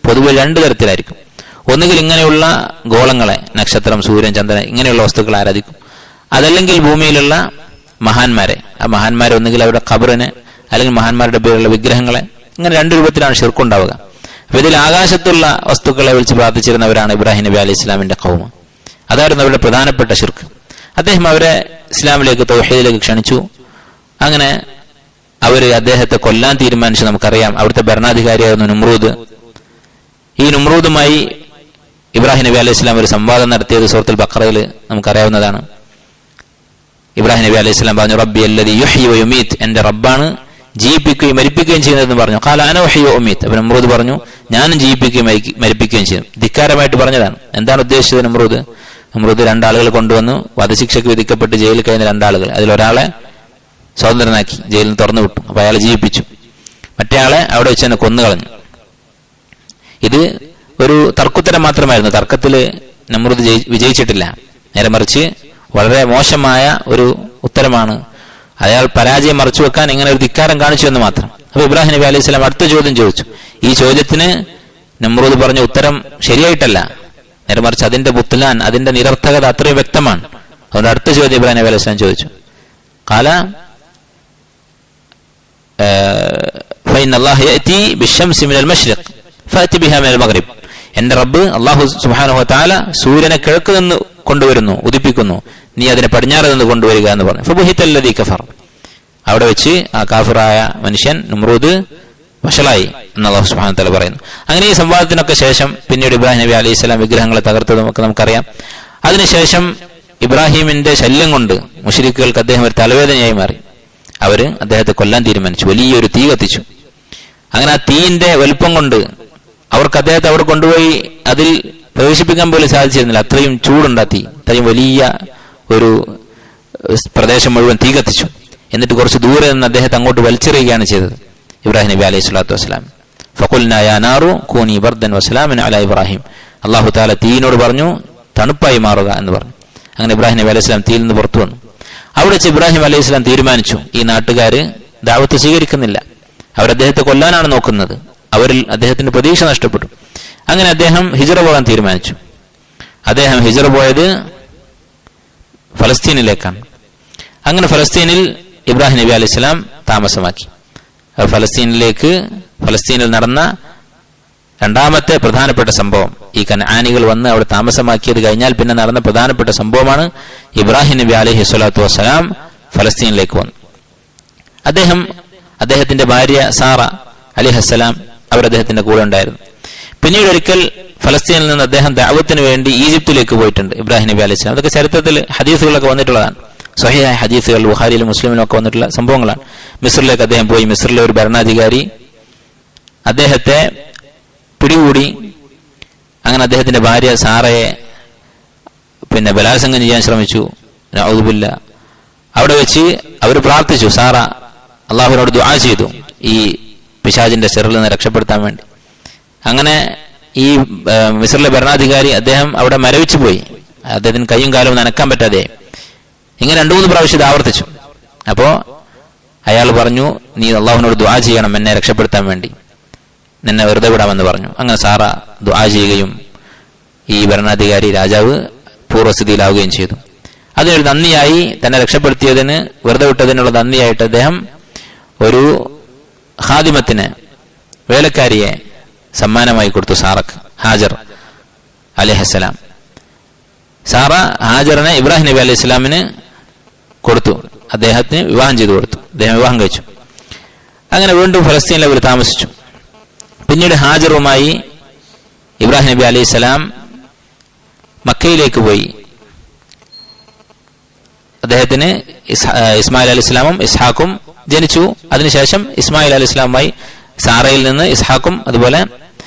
പൊതുവെ 2 തരത്തിലായിരിക്കും. ഒന്നുകിൽ ഇങ്ങനെയുള്ള ഗോളങ്ങളെ, നക്ഷത്രം, സൂര്യൻ, ചന്ദ്രൻ, ഇങ്ങനെയുള്ള വസ്തുക്കൾ ആരാധിക്കും. അതല്ലെങ്കിൽ ഭൂമിയിലുള്ള മഹാന്മാരെ, ആ മഹാന്മാരെ ഒന്നുകിൽ അവരുടെ ഖബറിനെ അല്ലെങ്കിൽ മഹാന്മാരുടെ പേരുള്ള വിഗ്രഹങ്ങളെ, ഇങ്ങനെ 2 രൂപത്തിലാണ് ശിർക്കുണ്ടാവുക. അപ്പൊ ഇതിൽ ആകാശത്തുള്ള വസ്തുക്കളെ വിളിച്ച് പ്രാർത്ഥിച്ചിരുന്നവരാണ് ഇബ്രാഹിം നബി അലൈഹി ഇസ്ലാമിന്റെ ഖൗമ്. അതായിരുന്നു അവരുടെ പ്രധാനപ്പെട്ട ശിർക്ക്. അദ്ദേഹം അവരെ ഇസ്ലാമിലേക്ക്, തൗഹീദിലേക്ക് ക്ഷണിച്ചു. അങ്ങനെ അവര് അദ്ദേഹത്തെ കൊല്ലാൻ തീരുമാനിച്ചു. നമുക്കറിയാം അവിടുത്തെ ഭരണാധികാരിയായിരുന്നു നുമ്രൂദ്. ഈ നുമ്രൂദുമായി ഇബ്രാഹിം നബി അലൈഹി ഇസ്ലാം ഒരു സംവാദം നടത്തിയത് സൂറത്തുൽ ബഖറയിൽ നമുക്കറിയാവുന്നതാണ്. ഇബ്രാഹിം നബി അലൈഹി സ്വലാം പറഞ്ഞു, റബ്ബി അല്ലദീ യുഹ്യി വയുമീത്, എന്റെ റബ്ബാണ് ജീവിപ്പിക്കുകയും മരിപ്പിക്കുകയും ചെയ്യുന്നതെന്ന് പറഞ്ഞു. ഖാല അന ഉഹ്യി വഉമീത്, അപ്പോൾ നമ്രൂദ് പറഞ്ഞു, ഞാനും ജീവിപ്പിക്കുകയും മരിപ്പിക്കുകയും ചെയ്യും. ധിക്കാരമായിട്ട് പറഞ്ഞതാണ്. എന്താണ് ഉദ്ദേശിച്ചത് നമ്രൂദ്? നമ്രൂദ് 2 ആളുകൾ കൊണ്ടുവന്നു, വധശിക്ഷയ്ക്ക് വിധിക്കപ്പെട്ട് ജയിലിൽ കഴിയുന്ന 2 ആളുകൾ. അതിലൊരാളെ സ്വതന്ത്രനാക്കി, ജയിലിൽ നിന്ന് തുറന്നു വിട്ടു. അപ്പൊ അയാളെ ജീവിപ്പിച്ചു. മറ്റേ ആളെ അവിടെ വെച്ച് തന്നെ കൊന്നുകളഞ്ഞു. ഇത് ഒരു തർക്കുത്തരം മാത്രമായിരുന്നു. തർക്കത്തിൽ നമ്രൂദ് വിജയിച്ചിട്ടില്ല. നേരെ മറിച്ച് വളരെ മോശമായ ഒരു ഉത്തരമാണ്. അയാൾ പരാജയം മറച്ചു വെക്കാൻ ഇങ്ങനെ ഒരു ധിക്കാരം കാണിച്ചു എന്ന് മാത്രം. അപ്പൊ ഇബ്രാഹിം നബി അലൈഹി സ്വലാം അടുത്ത ചോദ്യം ചോദിച്ചു. ഈ ചോദ്യത്തിന് നമ്രൂദ് പറഞ്ഞ ഉത്തരം ശരിയായിട്ടല്ല, നേരെ മറിച്ച് അതിന്റെ ബുത്ലാൻ, അതിന്റെ നിരർത്ഥകത അത്രയും വ്യക്തമാണ്. അതുകൊണ്ട് അടുത്ത ചോദ്യം ഇബ്രാഹിം നബി അലൈഹി സ്വലാം ചോദിച്ചു. ഖാല ഫഇന്നല്ലാഹ യഅതി ബിശ്ശംസി മിനൽ മശ്രിഖ് ഫഅതി ബിഹാ മിനൽ മഗ്രിബ്, എന്റെ റബ്ബ് അല്ലാഹു സുബ്ഹാനഹു വ തആല സൂര്യനെ കിഴക്ക് നിന്ന് കൊണ്ടുവരുന്നു, ഉദിപ്പിക്കുന്നു, നീ അതിനെ പടിഞ്ഞാറ് നിന്ന് കൊണ്ടുവരിക എന്ന് പറഞ്ഞു. ഫബുഹിതല്ലദീ കഫർ, അവിടെ വെച്ച് ആ കാഫിറായ മനുഷ്യൻ നമ്രൂദ് വഷളായി എന്ന് അല്ലാഹു സുബ്ഹാനഹു വ തആല പറയുന്നു. അങ്ങനെ ഈ സംവാദത്തിനൊക്കെ ശേഷം പിന്നീട് ഇബ്രാഹിം നബി അലൈഹി സ്വലാം വിഗ്രഹങ്ങളെ തകർത്തതും ഒക്കെ നമുക്കറിയാം. അതിനുശേഷം ഇബ്രാഹിമിന്റെ ശല്യം കൊണ്ട് മുശ്രിക്കുകൾക്ക് അദ്ദേഹം ഒരു തലവേദനയായി മാറി. അവര് അദ്ദേഹത്തെ കൊല്ലാൻ തീരുമാനിച്ചു. വലിയൊരു തീ കത്തിച്ചു. അങ്ങനെ ആ തീയിന്റെ വലുപ്പം കൊണ്ട് അവർക്ക് അദ്ദേഹത്തെ അവിടെ കൊണ്ടുപോയി അതിൽ പ്രവേശിപ്പിക്കാൻ പോലും സാധിച്ചിരുന്നില്ല. അത്രയും ചൂടുണ്ടാ തീ. അത്രയും വലിയ ഒരു പ്രദേശം മുഴുവൻ തീ കത്തിച്ചു. എന്നിട്ട് കുറച്ച് ദൂരെ നിന്ന് അദ്ദേഹത്തെ അങ്ങോട്ട് വലിച്ചെറിയുകയാണ് ചെയ്തത് ഇബ്രാഹിം നബി അലൈഹി സ്വലാത്തു വസ്സലാം. ഫഖുൽനാ യാ നാറു കൂനി ബർദൻ വസലാമൻ അലാ ഇബ്രാഹിം, അല്ലാഹു തആല തീയിനോട് പറഞ്ഞു തണുപ്പായി മാറുക എന്ന് പറഞ്ഞു. അങ്ങനെ ഇബ്രാഹിം നബി അലൈഹി സ്വലാം തീയിൽ നിന്ന് പുറത്തു വന്നു. അവിടെ വെച്ച് ഇബ്രാഹിം അലൈഹി സ്വലാം തീരുമാനിച്ചു, ഈ നാട്ടുകാര് ദഅവത്ത് സ്വീകരിക്കുന്നില്ല, അവർ അദ്ദേഹത്തെ കൊല്ലാനാണ് നോക്കുന്നത്. അവരിൽ അദ്ദേഹത്തിന്റെ പ്രതീക്ഷ നഷ്ടപ്പെട്ടു. അങ്ങനെ അദ്ദേഹം ഹിജ്റ പോകാൻ തീരുമാനിച്ചു. അദ്ദേഹം ഹിജ്റ പോയത് ഫലസ്തീനിലേക്കാണ്. അങ്ങനെ ഫലസ്തീനിൽ ഇബ്രാഹിം നബി അലൈഹി സ്വലാം താമസമാക്കി. ഫലസ്തീനിൽ നടന്ന 2ാമത്തെ പ്രധാനപ്പെട്ട സംഭവം, ഈ കനാനികൾ വന്ന് അവിടെ താമസമാക്കിയത് കഴിഞ്ഞാൽ പിന്നെ നടന്ന പ്രധാനപ്പെട്ട സംഭവമാണ് ഇബ്രാഹിം നബി അലൈഹി സ്വലാത്തു വസ്സലാം ഫലസ്തീനിലേക്ക് വന്നു. അദ്ദേഹത്തിന്റെ ഭാര്യ സാറ അലൈഹിസ്സലാം അവർ അദ്ദേഹത്തിന്റെ കൂടെ ഉണ്ടായിരുന്നു. പിന്നീട് ഒരിക്കൽ ഫലസ്തീനിൽ നിന്ന് അദ്ദേഹം ദഅവത്തിന് വേണ്ടി ഈജിപ്തിലേക്ക് പോയിട്ടുണ്ട് ഇബ്രാഹിം നബി അലൈഹി സ്വലാം. അതൊക്കെ ചരിത്രത്തിൽ ഹദീസുകളൊക്കെ വന്നിട്ടുള്ളതാണ്. സ്വഹീഹായ ഹദീസുകൾ ബുഖാരിയിലും മുസ്ലിമിലും ഒക്കെ വന്നിട്ടുള്ള സംഭവങ്ങളാണ്. മിസ്രിലേക്ക് അദ്ദേഹം പോയി. മിസ്രിലെ ഒരു ഭരണാധികാരി അദ്ദേഹത്തെ പിടികൂടി. അങ്ങനെ അദ്ദേഹത്തിന്റെ ഭാര്യ സാറയെ ബലാത്സംഗം ചെയ്യാൻ ശ്രമിച്ചു. നഊദുബില്ലാ. അവിടെ വെച്ച് അവർ പ്രാർത്ഥിച്ചു. സാറ അള്ളാഹുവിനോട് ദുആ ചെയ്തു ഈ പിശാചിന്റെ ശിറിൽ നിന്ന് രക്ഷപ്പെടുത്താൻ വേണ്ടി. അങ്ങനെ ഈ മിസ്രിലെ ഭരണാധികാരി അദ്ദേഹം അവിടെ മരവിച്ചു പോയി. അദ്ദേഹത്തിന് കൈയും കാലവും നനക്കാൻ പറ്റാതെ. ഇങ്ങനെ 2-3 പ്രാവശ്യം ഇത് ആവർത്തിച്ചു. അപ്പോ അയാൾ പറഞ്ഞു, നീ അള്ളാഹുവിനോട് ദുആ ചെയ്യണം എന്നെ രക്ഷപ്പെടുത്താൻ വേണ്ടി. നിന്നെ വെറുതെ വിടാമെന്ന് പറഞ്ഞു. അങ്ങനെ സാറ ദുആ ചെയ്യുകയും ഈ ഭരണാധികാരി രാജാവ് പൂർവ്വസ്ഥിതിയിലാവുകയും ചെയ്തു. അതിനൊരു നന്ദിയായി, തന്നെ രക്ഷപ്പെടുത്തിയതിന് വെറുതെ വിട്ടതിനുള്ള നന്ദിയായിട്ട് അദ്ദേഹം ഒരു ഖാദിമത്തിന്, വേലക്കാരിയെ സമ്മാനമായി കൊടുത്തു സാറക്ക്, ഹാജർ അലൈഹിസ്സലാം. സാറ ഹാജറിനെ ഇബ്രാഹിം നബി അലൈഹി ഇസ്ലാമിന് കൊടുത്തു, അദ്ദേഹത്തിന് വിവാഹം ചെയ്തു കൊടുത്തു. അദ്ദേഹം വിവാഹം കഴിച്ചു. അങ്ങനെ വീണ്ടും ഫലസ്തീനിൽ അവർ താമസിച്ചു. പിന്നീട് ഹാജറുമായി ഇബ്രാഹിം നബി അലൈഹി സ്വലാം മക്കയിലേക്ക് പോയി. അദ്ദേഹത്തിന് ഇസ്മായിൽ അലൈഹി ഇസ്ലാമും ഇസ്ഹാഖും ജനിച്ചു. അതിനുശേഷം ഇസ്മായിൽ അലൈഹി ഇസ്ലാമുമായി സാറയിൽ നിന്ന് ഇസ്ഹാഖും അതുപോലെ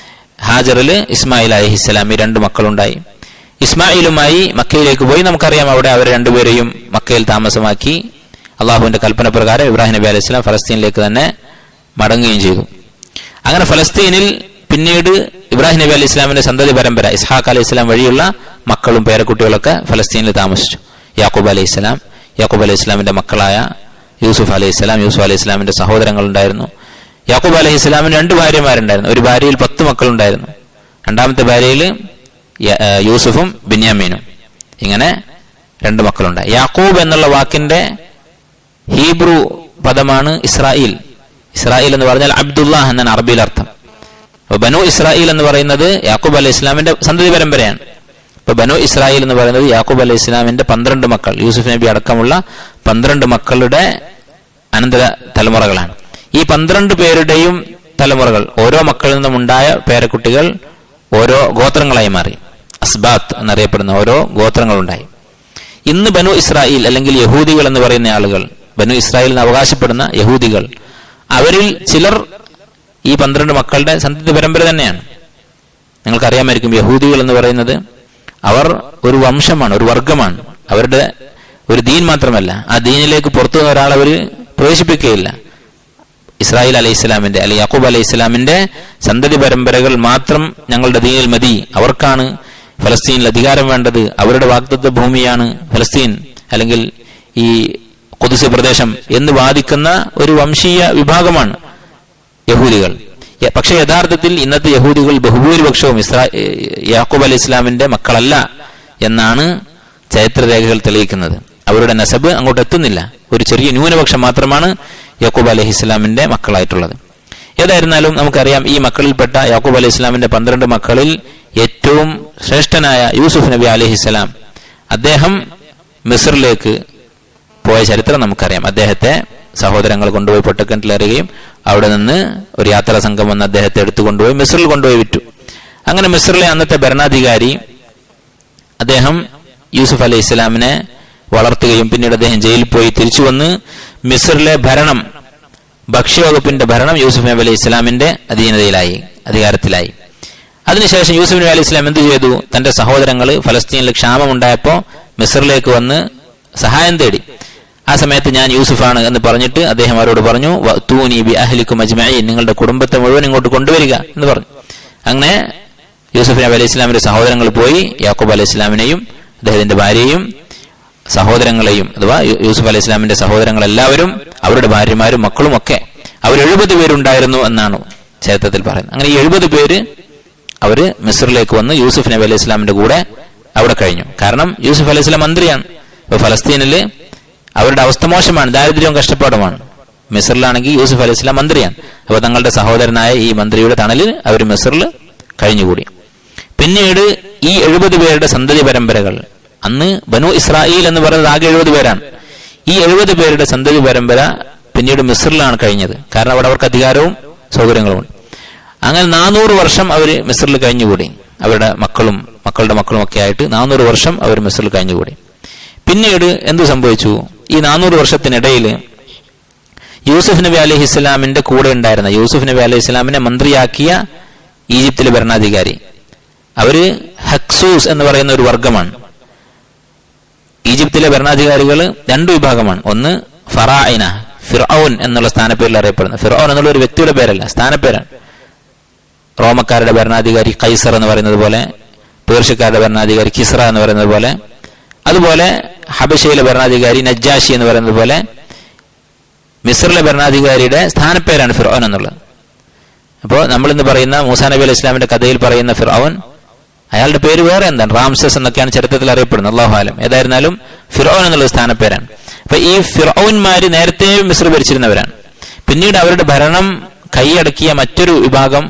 ഹാജറിൽ ഇസ്മായിൽ അലൈഹിസ്സലാം, ഈ 2 മക്കളുണ്ടായി. ഇസ്മായിലുമായി മക്കയിലേക്ക് പോയി. നമുക്കറിയാം, അവിടെ അവർ രണ്ടുപേരെയും മക്കയിൽ താമസമാക്കി. അള്ളാഹുവിന്റെ കൽപ്പന പ്രകാരം ഇബ്രാഹിം നബി അലൈഹി സ്വലാം ഫലസ്തീനിലേക്ക് തന്നെ മടങ്ങുകയും ചെയ്തു. അങ്ങനെ ഫലസ്തീനിൽ പിന്നീട് ഇബ്രാഹിം നബി അലൈഹി സ്വലാമിന്റെ സന്തതി പരമ്പര, ഇസ്ഹാഖ് അലൈഹി സ്വലാം വഴിയുള്ള മക്കളും പേരക്കുട്ടികളൊക്കെ ഫലസ്തീനിൽ താമസിച്ചു. യാക്കൂബ് അലൈഹി സ്വലാം, യാക്കൂബ് അലൈഹി സ്വലാമിന്റെ മക്കളായ യൂസുഫ് അലൈഹി സ്വലാം, യൂസുഫ് അലൈഹി സ്വലാമിന്റെ സഹോദരങ്ങൾ ഉണ്ടായിരുന്നു. യാക്കൂബ് അലൈഹി സ്വലാമിന് 2 ഭാര്യമാരുണ്ടായിരുന്നു. ഒരു ഭാര്യയിൽ 10 മക്കളുണ്ടായിരുന്നു. രണ്ടാമത്തെ ഭാര്യയിൽ യൂസുഫും ബിന്യാമീനും, ഇങ്ങനെ 2 മക്കളുണ്ടായി. യാക്കൂബ് എന്നുള്ള വാക്കിന്റെ ഹീബ്രു പദമാണ് ഇസ്രായേൽ. ഇസ്രായേൽ എന്ന് പറഞ്ഞാൽ അബ്ദുല്ലാഹ് എന്നാണ് അറബിയിൽ അർത്ഥം. അപ്പൊ ബനു ഇസ്രായേൽ എന്ന് പറയുന്നത് യാക്കൂബ് അലൈഹി ഇസ്ലാമിന്റെ സന്തതി പരമ്പരയാണ്. ഇപ്പൊ ബനു ഇസ്രായേൽ എന്ന് പറയുന്നത് യാക്കൂബ് അലൈഹി ഇസ്ലാമിന്റെ 12 മക്കൾ, യൂസുഫ് നബി അടക്കമുള്ള 12 മക്കളുടെ അനന്തര തലമുറകളാണ്. ഈ 12 പേരുടെയും തലമുറകൾ, ഓരോ മക്കളിൽ നിന്നും ഉണ്ടായ പേരക്കുട്ടികൾ ഓരോ ഗോത്രങ്ങളായി മാറി. അസ്ബാത്ത് എന്നറിയപ്പെടുന്ന ഓരോ ഗോത്രങ്ങളുണ്ടായി. ഇന്ന് ബനു ഇസ്രായേൽ അല്ലെങ്കിൽ യഹൂദികൾ എന്ന് പറയുന്ന ആളുകൾ, ബനു ഇസ്രായേൽ എന്ന് അവകാശപ്പെടുന്ന യഹൂദികൾ, അവരിൽ ചിലർ ഈ 12 മക്കളുടെ സന്തതി പരമ്പര തന്നെയാണ്. നിങ്ങൾക്കറിയാമായിരിക്കും, യഹൂദികൾ എന്ന് പറയുന്നത് അവർ ഒരു വംശമാണ്, ഒരു വർഗമാണ്. അവരുടെ ഒരു ദീൻ മാത്രമല്ല, ആ ദീനിലേക്ക് പുറത്തുനിന്ന് ഒരാൾ അവർ പ്രവേശിപ്പിക്കുകയില്ല. ഇസ്രായേൽ അലൈഹി ഇസ്ലാമിന്റെ അല്ലെങ്കിൽ യാക്കൂബ് അലൈഹി ഇസ്ലാമിന്റെ സന്തതി പരമ്പരകൾ മാത്രം ഞങ്ങളുടെ ദീനിൽ മതി, അവർക്കാണ് ഫലസ്തീനിൽ അധികാരം വേണ്ടത്, അവരുടെ വാഗ്ദത്ത ഭൂമിയാണ് ഫലസ്തീൻ അല്ലെങ്കിൽ ഈ ഖുദ്സ് പ്രദേശം എന്ന് വാദിക്കുന്ന ഒരു വംശീയ വിഭാഗമാണ് യഹൂദികൾ. പക്ഷെ യഥാർത്ഥത്തിൽ ഇന്നത്തെ യഹൂദികൾ ബഹുഭൂരിപക്ഷവും യാക്കൂബ് അലൈഹി ഇസ്ലാമിന്റെ മക്കളല്ല എന്നാണ് ചരിത്രരേഖകൾ തെളിയിക്കുന്നത്. അവരുടെ നസബ് അങ്ങോട്ട് എത്തുന്നില്ല. ഒരു ചെറിയ ന്യൂനപക്ഷം മാത്രമാണ് യാക്കൂബ് അലൈഹി ഇസ്ലാമിന്റെ മക്കളായിട്ടുള്ളത്. ഏതായിരുന്നാലും നമുക്കറിയാം, ഈ മക്കളിൽപ്പെട്ട യാക്കൂബ് അലൈഹി ഇസ്ലാമിന്റെ 12 മക്കളിൽ ഏറ്റവും ശ്രേഷ്ഠനായ യൂസുഫ് നബി അലൈഹിസ്സലാം, അദ്ദേഹം മിസ്റിലേക്ക് പോയ ചരിത്രം നമുക്കറിയാം. അദ്ദേഹത്തെ സഹോദരങ്ങൾ കൊണ്ടുപോയി പൊട്ടക്കിണറ്റിലെറിയുകയും അവിടെ നിന്ന് ഒരു യാത്രാ സംഘം വന്ന് അദ്ദേഹത്തെ എടുത്തുകൊണ്ടുപോയി മിസ്റിൽ കൊണ്ടുപോയി വിറ്റു. അങ്ങനെ മിസ്റിലെ അന്നത്തെ ഭരണാധികാരി അദ്ദേഹം യൂസുഫ് അലൈഹി ഇസ്ലാമിനെ വളർത്തുകയും പിന്നീട് അദ്ദേഹം ജയിലിൽ പോയി തിരിച്ചു വന്ന് മിസ്റിലെ ഭരണം, ഭക്ഷ്യവകുപ്പിന്റെ ഭരണം യൂസുഫ് നബി അലൈഹി ഇസ്ലാമിന്റെ അധികാരത്തിലായി. അതിനുശേഷം യൂസുഫ് നബി അലൈഹി ഇസ്ലാം എന്ത് ചെയ്തു? തന്റെ സഹോദരങ്ങൾ ഫലസ്തീനിൽ ക്ഷാമമുണ്ടായപ്പോൾ മിസ്റിലേക്ക് വന്ന് സഹായം തേടി. ആ സമയത്ത് ഞാൻ യൂസുഫാണ് എന്ന് പറഞ്ഞിട്ട് അദ്ദേഹം അവരോട് പറഞ്ഞു, വഅ്തൂനി ബി അഹ്ലിക്കും അജ്മഈൻ, നിങ്ങളുടെ കുടുംബത്തെ മുഴുവൻ ഇങ്ങോട്ട് കൊണ്ടുവരിക എന്ന് പറഞ്ഞു. അങ്ങനെ യൂസുഫ് നബി അലൈഹി ഇസ്ലാമിന്റെ സഹോദരങ്ങൾ പോയി യാക്കൂബ് അലൈഹി ഇസ്ലാമിനെയും അദ്ദേഹത്തിന്റെ ഭാര്യയെയും സഹോദരങ്ങളെയും, അഥവാ യൂസുഫ് അലൈഹി ഇസ്ലാമിന്റെ സഹോദരങ്ങൾ എല്ലാവരും അവരുടെ ഭാര്യമാരും മക്കളും ഒക്കെ, അവർ 70 പേരുണ്ടായിരുന്നു എന്നാണ് ചരിത്രത്തിൽ പറയുന്നത്. അങ്ങനെ ഈ 70 പേര് അവര് മിസ്റിലേക്ക് വന്ന് യൂസുഫ് നബി അലൈഹി ഇസ്ലാമിന്റെ കൂടെ അവിടെ കഴിഞ്ഞു. കാരണം യൂസുഫ് അലൈഹി ഇസ്ലാം മന്ത്രിയാണ്. ഇപ്പൊ ഫലസ്തീനില് അവരുടെ അവസ്ഥ മോശമാണ്, ദാരിദ്ര്യവും കഷ്ടപ്പാടുമാണ്. മിസ്റിലാണെങ്കിൽ യൂസുഫ് അലൈഹി ഇസ്ലാം മന്ത്രിയാണ്. അപ്പൊ തങ്ങളുടെ സഹോദരനായ ഈ മന്ത്രിയുടെ തണലിൽ അവർ മിസ്റിൽ കഴിഞ്ഞുകൂടി. പിന്നീട് ഈ 70 പേരുടെ സന്തതി പരമ്പരകൾ, അന്ന് ബനു ഇസ്രായേൽ എന്ന് പറയുന്നത് ആകെ 70 പേരാണ്. ഈ 70 പേരുടെ സന്തതി പരമ്പര പിന്നീട് മിസ്റിലാണ് കഴിഞ്ഞത്. കാരണം അവിടെ അവർക്ക് അധികാരവും സൗകര്യങ്ങളും. അങ്ങനെ 400 വർഷം അവർ മിസ്റിൽ കഴിഞ്ഞുകൂടി. അവരുടെ മക്കളുടെ മക്കളും ഒക്കെ ആയിട്ട് 400 വർഷം അവർ മിസ്റിൽ കഴിഞ്ഞുകൂടി. പിന്നീട് എന്തു സംഭവിച്ചു? ഈ 400 വർഷത്തിനിടയിൽ യൂസുഫ് നബി അലൈഹി ഇസ്ലാമിന്റെ കൂടെ ഉണ്ടായിരുന്ന, യൂസുഫ് നബി അലൈഹി ഇസ്ലാമിനെ മന്ത്രിയാക്കിയ ഈജിപ്തിലെ ഭരണാധികാരി, അവര് ഹക്സൂസ് എന്ന് പറയുന്ന ഒരു വർഗമാണ്. ഈജിപ്തിലെ ഭരണാധികാരികൾ 2 വിഭാഗമാണ്. ഒന്ന് ഫറാഇന, ഫിർഔൻ എന്നുള്ള സ്ഥാനപ്പേരിൽ അറിയപ്പെടുന്ന, ഫിർഔൻ എന്നുള്ള ഒരു വ്യക്തിയുടെ പേരല്ല, സ്ഥാനപ്പേരാണ്. റോമക്കാരുടെ ഭരണാധികാരി കൈസർ എന്ന് പറയുന്നത് പോലെ, പേർഷ്യക്കാരുടെ ഭരണാധികാരി കിസ്ര എന്ന് പറയുന്നത് പോലെ, അതുപോലെ ഹബശയിലെ ഭരണാധികാരി നജ്ജാഷി എന്ന് പറയുന്നത് പോലെ മിസ്റിലെ ഭരണാധികാരിയുടെ സ്ഥാനപ്പേരാണ് ഫിർഔൻ എന്നുള്ളത്. അപ്പോൾ നമ്മളിന്ന് പറയുന്ന മൂസാ നബി അലൈഹി ഇസ്ലാമിന്റെ കഥയിൽ പറയുന്ന ഫിർഔൻ, അയാളുടെ പേര് വേറെ എന്താണ്, റാംസസ് എന്നൊക്കെയാണ് ചരിത്രത്തിൽ അറിയപ്പെടുന്നത്, അല്ലാഹു ആലം. ഏതായിരുന്നാലും ഫിർഔൻ എന്നുള്ള സ്ഥാനപ്പേരാണ്. അപ്പൊ ഈ ഫിർഔൻമാര് നേരത്തെ മിസ്ർ ഭരിച്ചിരുന്നവരാണ്. പിന്നീട് അവരുടെ ഭരണം കൈയടക്കിയ മറ്റൊരു വിഭാഗം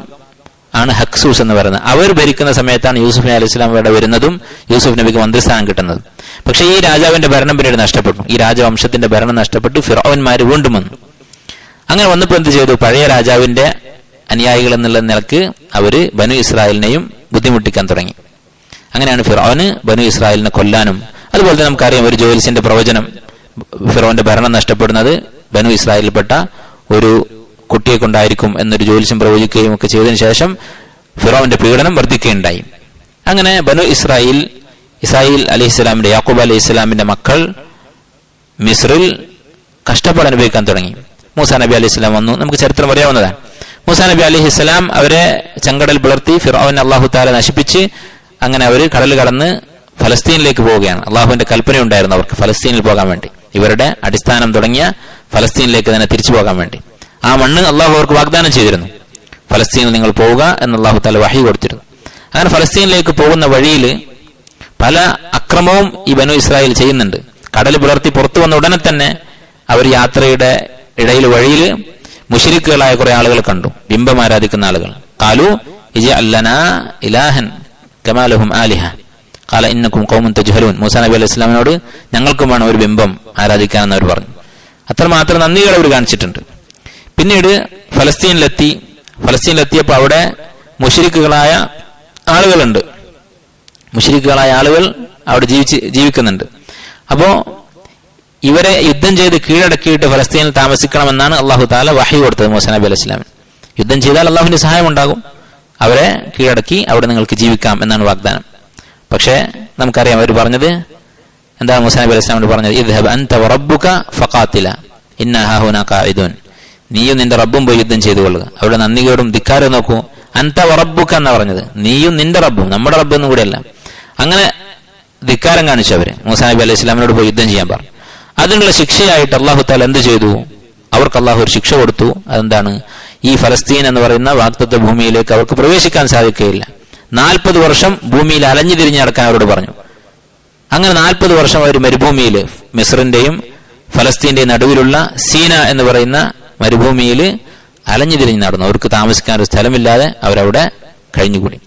ആണ് ഹക്സൂസ് എന്ന് പറയുന്നത്. അവർ ഭരിക്കുന്ന സമയത്താണ് യൂസുഫ് നബി അലൈഹി ഇസ്ലാം ഇവിടെ വരുന്നതും യൂസുഫ് നബിക്ക് മന്ത്രിസ്ഥാനം കിട്ടുന്നത്. പക്ഷേ ഈ രാജാവിന്റെ ഭരണം പിന്നീട് നഷ്ടപ്പെട്ടു. ഈ രാജവംശത്തിന്റെ ഭരണം നഷ്ടപ്പെട്ടു. ഫിർഔൻമാര് വീണ്ടും വന്നു. അങ്ങനെ വന്നപ്പോൾ എന്ത് ചെയ്തു? പഴയ രാജാവിന്റെ അനുയായികൾ എന്നുള്ള നിലക്ക് അവര് ബനു ഇസ്രായേലിനെയും ബുദ്ധിമുട്ടിക്കാൻ തുടങ്ങി. അങ്ങനെയാണ് ഫിർഔന് ബനു ഇസ്രായേലിനെ കൊല്ലാനും, അതുപോലെ തന്നെ നമുക്കറിയാം ഒരു ജ്യോത്സ്യന്റെ പ്രവചനം, ഫിർഔന്റെ ഭരണം നഷ്ടപ്പെടുന്നത് ബനു ഇസ്രായേലിൽപ്പെട്ട ഒരു കുട്ടിയെ കൊണ്ടായിരിക്കും എന്നൊരു ജ്യോത്സ്യം പ്രവചിക്കുകയും ഒക്കെ ചെയ്തതിനു ശേഷം ഫിർഔന്റെ പീഡനം വർദ്ധിക്കുകയുണ്ടായി. അങ്ങനെ ബനു ഇസ്രായേൽ അലൈഹിസ്സലാമിന്റെ, യാക്കൂബ് അലൈഹി ഇസ്ലാമിന്റെ മക്കൾ മിസ്രിൽ കഷ്ടപ്പാട് അനുഭവിക്കാൻ തുടങ്ങി. മൂസാ നബി അലൈഹി സ്വലാം വന്നു. നമുക്ക് ചരിത്രം അറിയാവുന്നതാണ്. മൂസാ നബി അലൈഹി സ്വലാം അവരെ ചെങ്കടൽ പിളർത്തി ഫിർഔനെ അല്ലാഹു തആല നശിപ്പിച്ച് അങ്ങനെ അവർ കടൽ കടന്ന് ഫലസ്തീനിലേക്ക് പോവുകയാണ്. അള്ളാഹുവിന്റെ കൽപ്പന ഉണ്ടായിരുന്നു അവർക്ക് ഫലസ്തീനിൽ പോകാൻ വേണ്ടി, ഇവരുടെ അടിസ്ഥാനം തുടങ്ങിയ ഫലസ്തീനിലേക്ക് തന്നെ തിരിച്ചു പോകാൻ വേണ്ടി. ആ മണ്ണ് അള്ളാഹു അവർക്ക് വാഗ്ദാനം ചെയ്തിരുന്നു. ഫലസ്തീനിൽ നിങ്ങൾ പോവുക എന്ന് അല്ലാഹു തആല വഹി കൊടുത്തിരുന്നു. അങ്ങനെ ഫലസ്തീനിലേക്ക് പോകുന്ന വഴിയിൽ പല അക്രമവും ഈ ബനു ഇസ്രായേൽ ചെയ്യുന്നുണ്ട്. കടൽ പിളർത്തി പുറത്തു വന്ന ഉടനെ തന്നെ അവർ യാത്രയുടെ ഇടയിൽ വഴിയിൽ മുശ്രിക്കുകളായ കുറെ ആളുകൾ കണ്ടു, ബിംബം ആരാധിക്കുന്ന ആളുകൾ. ഖാലു ഇജ്അൽ ലനാ ഇലാഹൻ കമാ ലഹും ആലിഹ ഖാല ഇന്നകും ഖൗമുൻ തജ്ഹലൂൻ. മൂസാ നബി അലൈഹി ഇസ്ലാമിനോട് ഞങ്ങൾക്കും വേണം ഒരു ബിംബം ആരാധിക്കാനെന്ന് അവർ പറഞ്ഞു. അത്രമാത്രം നന്ദികൾ അവർ കാണിച്ചിട്ടുണ്ട്. പിന്നീട് ഫലസ്തീനിലെത്തിയപ്പോൾ അവിടെ മുശ്രിക്കുകളായ ആളുകളുണ്ട്. മുശ്രിക്കുകളായ ആളുകൾ അവിടെ ജീവിക്കുന്നുണ്ട്. അപ്പോ ഇവരെ യുദ്ധം ചെയ്ത് കീഴടക്കിയിട്ട് ഫലസ്തീനിൽ താമസിക്കണമെന്നാണ് അല്ലാഹു തആല വഹി കൊടുത്തത് മൂസാ നബി അലൈഹി ഇസ്ലാമിന്. യുദ്ധം ചെയ്താൽ അള്ളാഹുവിന്റെ സഹായം ഉണ്ടാകും, അവരെ കീഴടക്കി അവിടെ നിങ്ങൾക്ക് ജീവിക്കാം എന്നാണ് വാഗ്ദാനം. പക്ഷേ നമുക്കറിയാം അവർ പറഞ്ഞത് എന്താണ്? മൂസാ നബി അലൈഹി ഇസ്ലാമിനോട് പറഞ്ഞത്, ഇദ്ഹബ് അൻത വറബ്ബുക ഫഖാതില ഇന്നാ ഹാഹുനാ ഖാഇദൂൻ. നീയും നിന്റെ റബ്ബും പോയി യുദ്ധം ചെയ്തു കൊള്ളുക. അവിടെ നന്ദികേടും ധിക്കാരം നോക്കൂ. അൻത വറബ്ബുക എന്നാ പറഞ്ഞത്, നീയും നിന്റെ റബ്ബും, നമ്മുടെ റബ്ബൊന്നും കൂടെയല്ല. അങ്ങനെ ധിക്കാരം കാണിച്ചു അവര്. മൂസാ നബി അലൈഹി ഇസ്ലാമിനോട് പോയി യുദ്ധം ചെയ്യാൻ പറഞ്ഞു. അതിനുള്ള ശിക്ഷയായിട്ട് അല്ലാഹു തആല എന്ത് ചെയ്തു? അവർക്ക് അല്ലാഹു ഒരു ശിക്ഷ കൊടുത്തു. അതെന്താണ്? ഈ ഫലസ്തീൻ എന്ന് പറയുന്ന വാഗ്ദത്ത ഭൂമിയിലേക്ക് അവർക്ക് പ്രവേശിക്കാൻ സാധിക്കുകയില്ല. 40 വർഷം ഭൂമിയിൽ അലഞ്ഞു തിരിഞ്ഞ് നടക്കാൻ അവരോട് പറഞ്ഞു. അങ്ങനെ 40 വർഷം അവർ മരുഭൂമിയിൽ, മിസ്റിന്റെയും ഫലസ്തീന്റെയും നടുവിലുള്ള സീന എന്ന് പറയുന്ന മരുഭൂമിയിൽ അലഞ്ഞു തിരിഞ്ഞ് നടന്നു. അവർക്ക് താമസിക്കാൻ ഒരു സ്ഥലമില്ലാതെ അവരവിടെ കഴിഞ്ഞുകൂടി.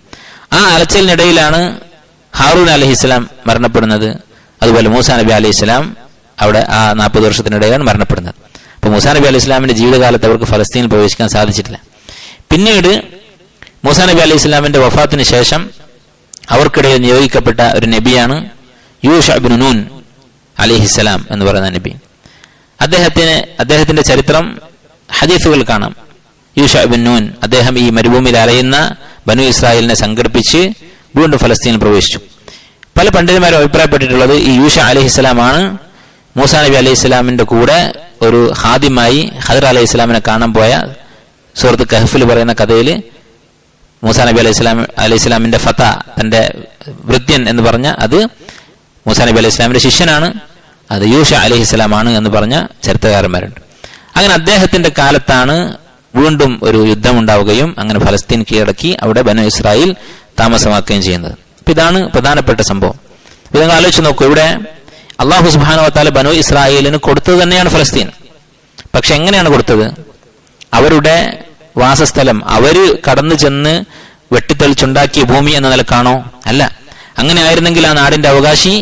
ആ അലച്ചിലിനിടയിലാണ് ഹാറൂൻ അലൈഹിസ്സലാം മരണപ്പെടുന്നത്. അതുപോലെ മൂസാ നബി അലൈഹി സ്വലാം അവിടെ ആ 40 വർഷത്തിനിടയിലാണ് മരണപ്പെടുന്നത്. അപ്പൊ മൂസാ നബി അലൈഹി ഇസ്ലാമിന്റെ ജീവിതകാലത്ത് അവർക്ക് ഫലസ്തീനിൽ പ്രവേശിക്കാൻ സാധിച്ചിട്ടില്ല. പിന്നീട് മൂസാ നബി അലൈഹി ഇസ്ലാമിന്റെ വഫാത്തിന് ശേഷം അവർക്കിടയിൽ നിയോഗിക്കപ്പെട്ട ഒരു നബിയാണ് യൂഷ ഇബ്നു നൂൻ അലൈഹിസ്സലാം എന്ന് പറയുന്ന നബി. അദ്ദേഹത്തിന്റെ ചരിത്രം ഹദീസുകൾ കാണാം. യൂഷ ഇബ്നു നൂൻ അദ്ദേഹം ഈ മരുഭൂമിയിൽ അലയുന്ന ബനു ഇസ്രായേലിനെ സംഘടിപ്പിച്ച് വീണ്ടും ഫലസ്തീനിൽ പ്രവേശിച്ചു. പല പണ്ഡിതന്മാരും അഭിപ്രായപ്പെട്ടിട്ടുള്ളത് ഈ യൂഷ അലൈഹിസ്സലാമാണ് മൂസാ നബി അലൈഹി ഇസ്ലാമിന്റെ കൂടെ ഒരു ഹാദിമായി ഖദർ അലൈഹി ഇസ്ലാമിനെ കാണാൻ പോയ സൂറത്ത് കഹ്ഫിൽ പറയുന്ന കഥയിൽ മൂസാ നബി അലൈഹി ഇസ്ലാമിന്റെ ഫത, തന്റെ വൃത്യൻ എന്ന് പറഞ്ഞ അത് മൂസാ നബി അലൈഹി ഇസ്ലാമിന്റെ ശിഷ്യനാണ്, അത് യൂഷ അലൈഹി ഇസ്ലാമാണ് എന്ന് പറഞ്ഞ ചരിത്രകാരന്മാരുണ്ട്. അങ്ങനെ അദ്ദേഹത്തിന്റെ കാലത്താണ് വീണ്ടും ഒരു യുദ്ധം ഉണ്ടാവുകയും അങ്ങനെ ഫലസ്തീൻ കീഴടക്കി അവിടെ ബനു ഇസ്രായേൽ താമസമാക്കുകയും ചെയ്യുന്നത്. അപ്പൊ ഇതാണ് പ്രധാനപ്പെട്ട സംഭവം. ഇത് നിങ്ങൾ ആലോചിച്ച് നോക്കൂ. ഇവിടെ അല്ലാഹു സുബ്ഹാനഹു വ തആല ബനു ഇസ്രായേലിന് കൊടുത്തത് തന്നെയാണ് ഫലസ്തീൻ. പക്ഷെ എങ്ങനെയാണ് കൊടുത്തത്? അവരുടെ വാസസ്ഥലം, അവര് കടന്നു ചെന്ന് വെട്ടിത്തെളിച്ചുണ്ടാക്കിയ ഭൂമി എന്ന നിലക്കാണോ? അല്ല. അങ്ങനെ ആയിരുന്നെങ്കിൽ ആ നാടിന്റെ അവകാശി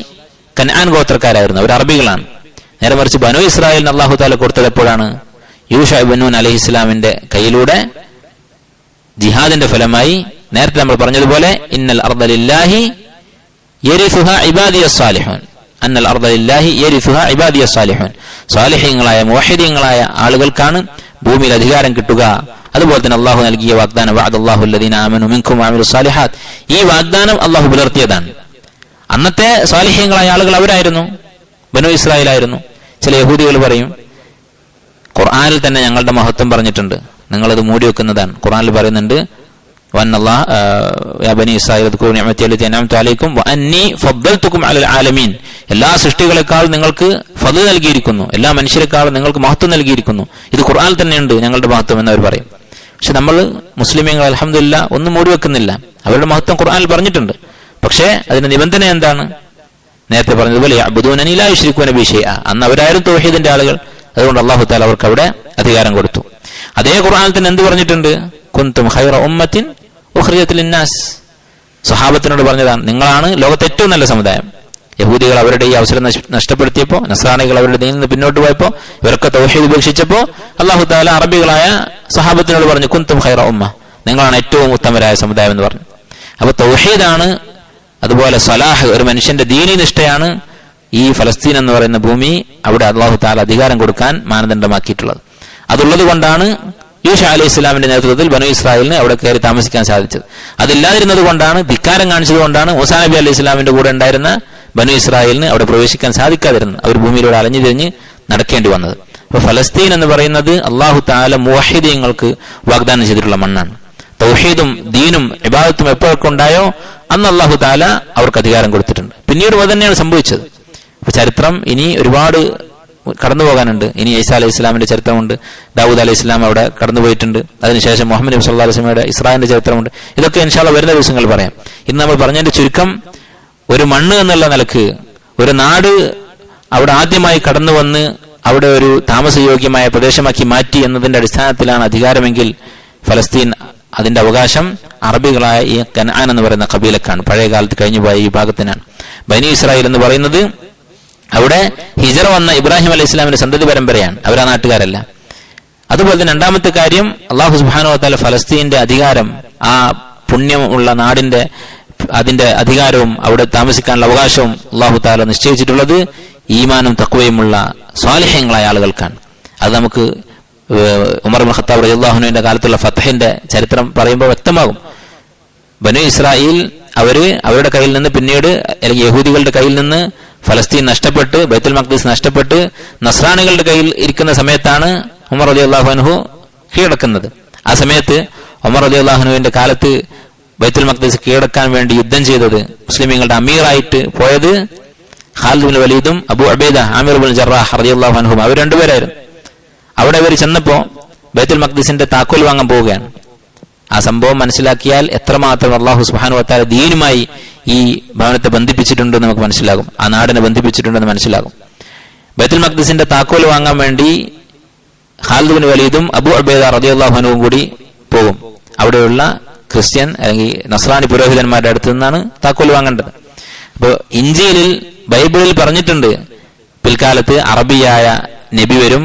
കനാൻ ഗോത്രക്കാരായിരുന്നു, അവർ അറബികളാണ്. നേരെ മറിച്ച് ബനു ഇസ്രായേലിന് അല്ലാഹു തആല കൊടുത്തത് എപ്പോഴാണ്? യൂഷ ഇബ്നു നൂൻ അലൈഹി ഇസ്ലാമിന്റെ കയ്യിലൂടെ ജിഹാദിന്റെ ഫലമായി. നേരത്തെ നമ്മൾ പറഞ്ഞതുപോലെ ഇന്നൽ അർദ ലില്ലാഹി യരിസുഹാ ഇബാദിയസ് സാലിഹൂൻ, അന്നൽ അർദ ലില്ലാഹി യരിസുഹാ ഇബാദിയസ് സാലിഹൂൻ. സാലിഹീങ്ങളായ മുവഹിദീങ്ങളായ ആളുകൾക്കാണ് ഭൂമിയിൽ അധികാരം കിട്ടുക. അതുപോലെ തന്നെ അള്ളാഹു നൽകിയ വാഗ്ദാനം വഅദല്ലാഹു അല്ലദീന ആമനു മിൻകും വഅമിലുസ് സാലിഹാത്ത്, ഈ വാഗ്ദാനം അള്ളാഹു പുലർത്തിയതാണ്. അന്നത്തെ സാലിഹീങ്ങളായ ആളുകൾ അവരായിരുന്നു, ബനു ഇസ്രായേലായിരുന്നു. ചില യഹൂദികൾ പറയും ഖുർആനിൽ തന്നെ ഞങ്ങളുടെ മഹത്വം പറഞ്ഞിട്ടുണ്ട്, നിങ്ങളത് മൂടി വെക്കുന്നതാണ്. ഖുർആനിൽ പറയുന്നുണ്ട് എല്ലാ സൃഷ്ടികളെക്കാൾ നിങ്ങൾക്ക് ഫദ്ൽ നൽകിയിരിക്കുന്നു, എല്ലാ മനുഷ്യരെക്കാളും നിങ്ങൾക്ക് മഹത്വം നൽകിയിരിക്കുന്നു. ഇത് ഖുർആനിൽ തന്നെയുണ്ട് ഞങ്ങളുടെ മഹത്വം എന്നവർ പറയും. പക്ഷെ നമ്മൾ മുസ്ലിമീങ്ങൾ അൽഹംദുലില്ലാഹ് ഒന്നും മൂടി വെക്കുന്നില്ല. അവരുടെ മഹത്വം ഖുർആനിൽ പറഞ്ഞിട്ടുണ്ട്. പക്ഷേ അതിന്റെ നിബന്ധന എന്താണ്? നേരത്തെ പറഞ്ഞതുപോലെ യഅ്ബുദൂനനി ലാ യുശ്രികൂന ബി ശൈഅ. അന്ന് അവരായിരുന്നു തൗഹീദിന്റെ ആളുകൾ. അതുകൊണ്ട് അല്ലാഹു തആല അവർക്ക് അവിടെ അധികാരം കൊടുത്തു. അതേ ഖുർആനിൽ തന്നെ എന്ത് പറഞ്ഞിട്ടുണ്ട്? കുൻതും ഖൈറ ഉമ്മത്തിൻ ഉഖ്രിജത് ലിന്നാസ്. സ്വഹാബത്തിനോട് പറഞ്ഞതാണ്, നിങ്ങളാണ് ലോകത്തെ ഏറ്റവും നല്ല സമുദായം. യഹൂദികൾ അവരുടെ ഈ അവസരം നഷ്ടപ്പെടുത്തിയപ്പോൾ, നസ്രാണികൾ അവരുടെ ദീനിൽ നിന്ന് പിന്നോട്ട് പോയപ്പോൾ, ഇവരൊക്കെ തൗഹീദ് ഉപേക്ഷിച്ചപ്പോൾ അല്ലാഹു തആല അറബികളായ സ്വഹാബത്തിനോട് പറഞ്ഞു, കുൻതും ഖൈറ ഉമ്മ, നിങ്ങളാണ് ഏറ്റവും ഉത്തമരായ സമുദായം എന്ന് പറഞ്ഞു. അപ്പൊ തൗഹീദാണ്, അതുപോലെ സ്വലാഹ്, ഒരു മനുഷ്യന്റെ ദീനി നിഷ്ഠയാണ് ഈ ഫലസ്തീൻ എന്ന് പറയുന്ന ഭൂമി അവിടെ അല്ലാഹു തആല അധികാരം കൊടുക്കാൻ മാനദണ്ഡമാക്കിയിട്ടുള്ളത്. അതുള്ളത് കൊണ്ടാണ് യൂശ അലൈഹി ഇസ്ലാമിന്റെ നേതൃത്വത്തിൽ ബനു ഇസ്രായേലിന് അവിടെ കയറി താമസിക്കാൻ സാധിച്ചത്. അതില്ലാതിരുന്നത് കൊണ്ടാണ്, ധിക്കാരം കാണിച്ചത് കൊണ്ടാണ് മൂസാ നബി അലൈഹി ഇസ്ലാമിന്റെ കൂടെ ഉണ്ടായിരുന്ന ബനു ഇസ്രായേലിന് അവിടെ പ്രവേശിക്കാൻ സാധിക്കാതിരുന്നത്. അവർ ഭൂമിയിലൂടെ അലഞ്ഞു തിരിഞ്ഞ് നടക്കേണ്ടി വന്നത്. അപ്പൊ ഫലസ്തീൻ എന്ന് പറയുന്നത് അല്ലാഹു തആല മുവഹിദീങ്ങൾക്ക് വാഗ്ദാനം ചെയ്തിട്ടുള്ള മണ്ണാണ്. തൗഹീദും ദീനും ഇബാദത്തും എപ്പോഴൊക്കെ ഉണ്ടായോ അന്ന് അല്ലാഹു തആല അവർക്ക് അധികാരം കൊടുത്തിട്ടുണ്ട്. പിന്നീട് അത് തന്നെയാണ് സംഭവിച്ചത്. അപ്പൊ ചരിത്രം ഇനി ഒരുപാട് കടന്നു പോകാനുണ്ട്. ഇനി ഈസാ അലൈഹി ഇസ്ലാമിന്റെ ചരിത്രമുണ്ട്, ദാവൂദ് അലൈഹി ഇസ്ലാം അവിടെ കടന്നുപോയിട്ടുണ്ട്. അതിനുശേഷം മുഹമ്മദ് നബി സല്ലല്ലാഹു അലൈഹി വസല്ലമയുടെ ഇസ്രായേലിന്റെ ചരിത്രമുണ്ട്. ഇതൊക്കെ ഇൻഷാ അല്ലാഹ് വരുന്ന ദിവസങ്ങൾ പറയാം. ഇന്ന് നമ്മൾ പറഞ്ഞതിന്റെ ചുരുക്കം, ഒരു മണ്ണ് എന്നുള്ള നിലക്ക് ഒരു നാട് അവിടെ ആദ്യമായി കടന്നു വന്ന് അവിടെ ഒരു താമസയോഗ്യമായ പ്രദേശമാക്കി മാറ്റി എന്നതിന്റെ അടിസ്ഥാനത്തിലാണ് അധികാരമെങ്കിൽ ഫലസ്തീൻ അതിന്റെ അവകാശം അറബികളായ ഈ കനാൻ എന്ന് പറയുന്ന കബീലക്കാണ്. പഴയ കാലത്ത് കഴിഞ്ഞുപോയ ഈ ഭാഗത്തിനാണ്. ബനി ഇസ്രായേൽ എന്ന് പറയുന്നത് അവിടെ ഹിജറ വന്ന ഇബ്രാഹിം അലൈഹി ഇസ്ലാമിന്റെ സന്തതി പരമ്പരയാണ്, അവരാ നാട്ടുകാരല്ല. അതുപോലെ തന്നെ രണ്ടാമത്തെ കാര്യം, അല്ലാഹു സുബ്ഹാനഹു വ തആല ഫലസ്തീന്റെ അധികാരം, ആ പുണ്യമുള്ള നാടിന്റെ അതിന്റെ അധികാരവും അവിടെ താമസിക്കാനുള്ള അവകാശവും അല്ലാഹു തആല നിശ്ചയിച്ചിട്ടുള്ളത് ഈമാനും തഖ്വയുമുള്ള സ്വാലിഹ്യങ്ങളായ ആളുകൾക്കാണ്. അത് നമുക്ക് ഉമർ ഇബ്നു ഖത്താബ് റളിയല്ലാഹു അൻഹുവിന്റെ കാലത്തുള്ള ഫത്ഹിന്റെ ചരിത്രം പറയുമ്പോൾ വ്യക്തമാകും. ബനു ഇസ്രായേൽ അവരുടെ കയ്യിൽ നിന്ന് പിന്നീട്, അല്ലെങ്കിൽ യഹൂദികളുടെ കയ്യിൽ നിന്ന് ഫലസ്തീൻ നഷ്ടപ്പെട്ട്, ബൈത്തുൽ മഖ്ദിസ് നഷ്ടപ്പെട്ട് നസ്രാണികളുടെ കയ്യിൽ ഇരിക്കുന്ന സമയത്താണ് ഉമർ റളിയല്ലാഹു അൻഹു കീഴടക്കുന്നത്. ആ സമയത്ത് ഉമർ റളിയല്ലാഹു അൻഹുവിന്റെ കാലത്ത് ബൈത്തുൽ മഖ്ദിസ് കീഴടക്കാൻ വേണ്ടി യുദ്ധം ചെയ്തത്, മുസ്ലിമീങ്ങളുടെ അമീറായിട്ട് പോയത് ഖാലിദ് ബിൻ വലീദും Abu Ubaida Amir bin Jarrah റളിയല്ലാഹു അൻഹും, അവർ രണ്ടുപേരായിരുന്നു. അവിടെ ഇവർ ചെന്നപ്പോ ബൈത്തുൽ മഖ്ദിസിന്റെ താക്കോൽ വാങ്ങാൻ പോവുകയാണ്. ആ സംഭവം മനസ്സിലാക്കിയാൽ എത്രമാത്രം അല്ലാഹു സുബ്ഹാനഹു വ തആല ദീനുമായി ഈ ഭവനത്തെ ബന്ധിപ്പിച്ചിട്ടുണ്ടെന്ന് നമുക്ക് മനസ്സിലാകും, ആ നാടിനെ ബന്ധിപ്പിച്ചിട്ടുണ്ടെന്ന് മനസ്സിലാകും. ബൈത്തുൽ മഖ്ദിസിന്റെ താക്കോൽ വാങ്ങാൻ വേണ്ടി ഖാലിദ് ബിൻ വലീദും അബൂ ഉബൈദ റളിയല്ലാഹു അൻഹുവും കൂടി പോകും. അവിടെയുള്ള ക്രിസ്ത്യൻ അല്ലെങ്കിൽ നസ്രാനി പുരോഹിതന്മാരുടെ അടുത്ത് നിന്നാണ് താക്കോൽ വാങ്ങേണ്ടത്. അപ്പോൾ ഇഞ്ചീലിൽ, ബൈബിളിൽ പറഞ്ഞിട്ടുണ്ട്, പിൽക്കാലത്ത് അറബിയായ നബി വരും,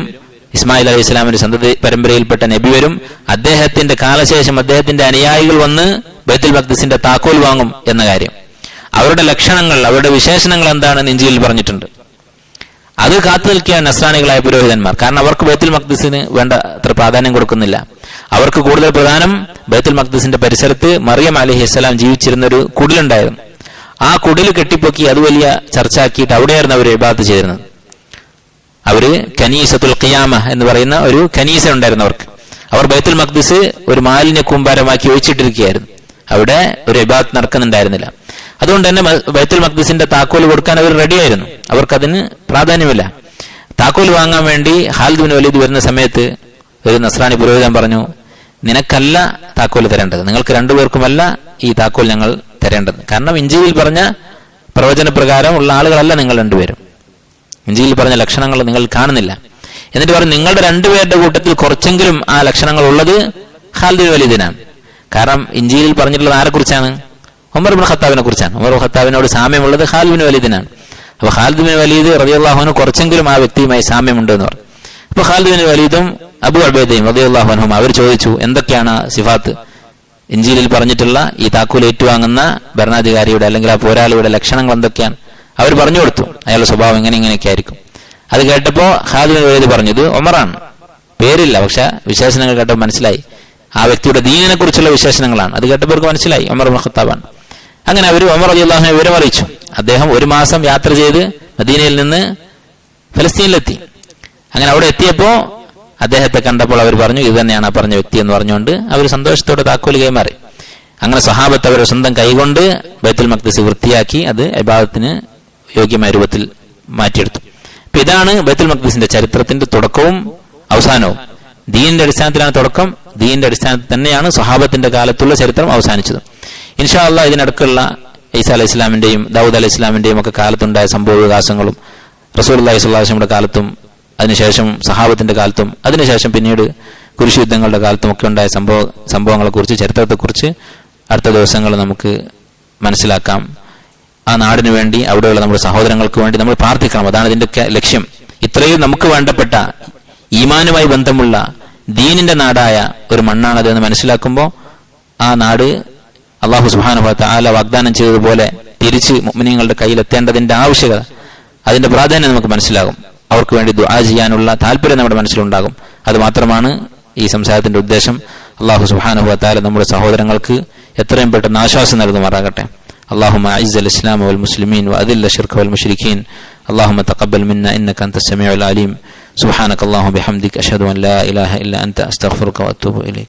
ഇസ്മായിൽ അലൈഹി ഇസ്ലാമിന്റെ സന്തതി പരമ്പരയിൽപ്പെട്ട നബി വരും, അദ്ദേഹത്തിന്റെ കാലശേഷം അദ്ദേഹത്തിന്റെ അനുയായികൾ വന്ന് ബൈത്തുൽ മഖ്ദിസിന്റെ താക്കോൽ വാങ്ങും എന്ന കാര്യം. അവരുടെ ലക്ഷണങ്ങൾ, അവരുടെ വിശേഷണങ്ങൾ എന്താണെന്ന് ഇഞ്ചീലിൽ പറഞ്ഞിട്ടുണ്ട്. അത് കാത്തു നിൽക്കുകയാണ് നസ്രാനികളായ പുരോഹിതന്മാർ. കാരണം അവർക്ക് ബൈത്തുൽ മഖ്ദിസിന് വേണ്ട അത്ര പ്രാധാന്യം കൊടുക്കുന്നില്ല. അവർക്ക് കൂടുതൽ പ്രധാനം ബൈത്തുൽ മഖ്ദിസിന്റെ പരിസരത്ത് മറിയം അലൈഹിസ്സലാം ജീവിച്ചിരുന്ന ഒരു കുടിലുണ്ടായിരുന്നു. ആ കുടിൽ കെട്ടിപ്പൊക്കി അത് വലിയ ചർച്ചയാക്കിയിട്ട് അവിടെയായിരുന്നു അവർ ഇബാദത്ത് ചെയ്തിരുന്നത്. അവര് കനീസത്തുൽ ഖിയാമ എന്ന് പറയുന്ന ഒരു കനീസ ഉണ്ടായിരുന്നു അവർക്ക്. അവർ ബൈത്തുൽ മഖ്ദിസ് ഒരു മാലിന്യ കൂമ്പാരമാക്കി ഒഴിച്ചിട്ടിരിക്കുകയായിരുന്നു. അവിടെ ഒരു ഇബാദത്ത് നടക്കുന്നുണ്ടായിരുന്നില്ല. അതുകൊണ്ട് തന്നെ ബൈത്തുൽ മഖ്ദിസിന്റെ താക്കോൽ കൊടുക്കാൻ അവർ റെഡിയായിരുന്നു. അവർക്കതിന് പ്രാധാന്യമില്ല. താക്കോൽ വാങ്ങാൻ വേണ്ടി ഖാലിദ് ബിൻ വലീദ് വരുന്ന സമയത്ത് ഒരു നസ്രാനി പുരോഹിതൻ പറഞ്ഞു, നിനക്കല്ല താക്കോൽ തരേണ്ടത്, നിങ്ങൾക്ക് രണ്ടുപേർക്കുമല്ല ഈ താക്കോൽ ഞങ്ങൾ തരേണ്ടത്. കാരണം ഇഞ്ചിയിൽ പറഞ്ഞ പ്രവചനപ്രകാരം ഉള്ള ആളുകളല്ല നിങ്ങൾ രണ്ടുപേരും. ഇഞ്ചിയിൽ പറഞ്ഞ ലക്ഷണങ്ങൾ നിങ്ങൾ കാണുന്നില്ല. എന്നിട്ട് പറഞ്ഞു, നിങ്ങളുടെ രണ്ടുപേരുടെ കൂട്ടത്തിൽ കുറച്ചെങ്കിലും ആ ലക്ഷണങ്ങൾ ഉള്ളത് ഖാലിദ് ബിൻ വലീദിനാണ്. കാരണം ഇഞ്ചിയിൽ പറഞ്ഞിട്ടുള്ളത് ആരെക്കുറിച്ചാണ്? ഉമർ ഇബ്നു ഖത്താബിനെ കുറിച്ചാണ്. ഉമർ ഖത്താബിനോട് സാമ്യമുള്ളത് ഖാലിദ് ബിൻ വലീദിനാണ്. അപ്പൊ ഖാലിദ് ബിൻ വലീദ് റളിയല്ലാഹു അൻഹു കുറച്ചെങ്കിലും ആ വ്യക്തിയുമായി സാമ്യമുണ്ട് എന്ന് പറഞ്ഞു. അപ്പൊ ഖാലിദ് ബിൻ വലീദും അബൂ ഉബൈദയും റളിയല്ലാഹു അൻഹും അവർ ചോദിച്ചു, എന്തൊക്കെയാണ് സിഫാത്ത്, ഇഞ്ചീലിൽ പറഞ്ഞിട്ടുള്ള ഈ താക്കോൽ ഏറ്റുവാങ്ങുന്ന ഭരണാധികാരിയുടെ അല്ലെങ്കിൽ ആ പോരാളിയുടെ ലക്ഷണങ്ങൾ എന്തൊക്കെയാണ്? അവർ പറഞ്ഞു കൊടുത്തു, അയാളുടെ സ്വഭാവം ഇങ്ങനെയൊക്കെ ആയിരിക്കും. അത് കേട്ടപ്പോ ഖാലിദ് ബിൻ വലീദ് പറഞ്ഞത് ഉമറാണ്, പേരില്ല, പക്ഷെ വിശേഷണങ്ങൾ കേട്ടപ്പോൾ മനസ്സിലായി ആ വ്യക്തിയുടെ ദീനിനെ കുറിച്ചുള്ള വിശേഷണങ്ങളാണ്. അത് കേട്ടപ്പോൾ മനസ്സിലായി ഉമർ ഇബ്നു ഖത്താബാണ്. അങ്ങനെ അവർ ഉമർ റളിയല്ലാഹു അൻഹു വിവരം അറിയിച്ചു. അദ്ദേഹം 1 മാസം യാത്ര ചെയ്ത് മദീനയിൽ നിന്ന് ഫലസ്തീനിലെത്തി. അങ്ങനെ അവിടെ എത്തിയപ്പോ അദ്ദേഹത്തെ കണ്ടപ്പോൾ അവർ പറഞ്ഞു, ഇത് തന്നെയാണ് ആ പറഞ്ഞ വ്യക്തി എന്ന് പറഞ്ഞുകൊണ്ട് അവർ സന്തോഷത്തോടെ താക്കോൽ കൈമാറി. അങ്ങനെ സ്വഹാബത്ത് അവരുടെ സ്വന്തം കൈകൊണ്ട് ബൈത്തുൽ മഖ്ദിസ് വൃത്തിയാക്കി അത് ഇബാദത്തിന് യോഗ്യമായ രൂപത്തിൽ മാറ്റിയെടുത്തു. അപ്പൊ ഇതാണ് ബൈത്തുൽ മഖ്ദിസിന്റെ ചരിത്രത്തിന്റെ തുടക്കവും അവസാനവും. ദീനിന്റെ അടിസ്ഥാനത്തിലാണ് തുടക്കം, ദീനിന്റെ അടിസ്ഥാനത്തിൽ തന്നെയാണ് സ്വഹാബത്തിന്റെ കാലത്തുള്ള ചരിത്രം അവസാനിച്ചത്. ഇൻഷാ അല്ലാഹ് ഇതിനടക്കുള്ള ഈസാ അലൈഹി ഇസ്ലാമിന്റെയും ദാവൂദ് അലൈഹി ഇസ്ലാമിന്റെയും ഒക്കെ കാലത്തുണ്ടായ സംഭവ വികാസങ്ങളും റസൂലുള്ളാഹി സ്വല്ലല്ലാഹു അലൈഹി വസല്ലമയുടെ കാലത്തും അതിനുശേഷം സഹാബത്തിന്റെ കാലത്തും അതിനുശേഷം പിന്നീട് കുരിശ് യുദ്ധങ്ങളുടെ കാലത്തും ഒക്കെ ഉണ്ടായ സംഭവങ്ങളെക്കുറിച്ച്, ചരിത്രത്തെക്കുറിച്ച് അടുത്ത ദിവസങ്ങൾ നമുക്ക് മനസ്സിലാക്കാം. ആ നാടിനു വേണ്ടി, അവിടെയുള്ള നമ്മുടെ സഹോദരങ്ങൾക്ക് വേണ്ടി നമ്മൾ പ്രാർത്ഥിക്കണം. അതാണ് ഇതിന്റെയൊക്കെ ലക്ഷ്യം. ഇത്രയും നമുക്ക് വേണ്ടപ്പെട്ട ഈമാനുമായി ബന്ധമുള്ള ദീനിന്റെ നാടായ ഒരു മണ്ണാണത് എന്ന് മനസ്സിലാക്കുമ്പോൾ ആ നാട് അല്ലാഹു സുബ്ഹാനഹു വ തആല വാഗ്ദാനം ചെയ്തതുപോലെ തിരിച്ച് മുഅ്മിനീങ്ങളുടെ കയ്യിലെത്തേണ്ടതിന്റെ ആവശ്യകത, അതിന്റെ പ്രാധാന്യം നമുക്ക് മനസ്സിലാകും. അവർക്ക് വേണ്ടി ദുആ ചെയ്യാനുള്ള താല്പര്യം നമ്മുടെ മനസ്സിലുണ്ടാകും. അത് മാത്രമാണ് ഈ സംസാരത്തിന്റെ ഉദ്ദേശം. അല്ലാഹു സുബ്ഹാനഹു വ തആല നമ്മുടെ സഹോദരങ്ങൾക്ക് എത്രയും പെട്ടെന്ന് ആശ്വാസം നൽകുമാറാകട്ടെ. اللهم أعز الإسلام والمسلمين وأذل الشرك والمشركين. اللهم تقبل منا إنك أنت السميع العليم. سبحانك اللهم وبحمدك أشهد أن لا إله إلا أنت أستغفرك وأتوب إليك.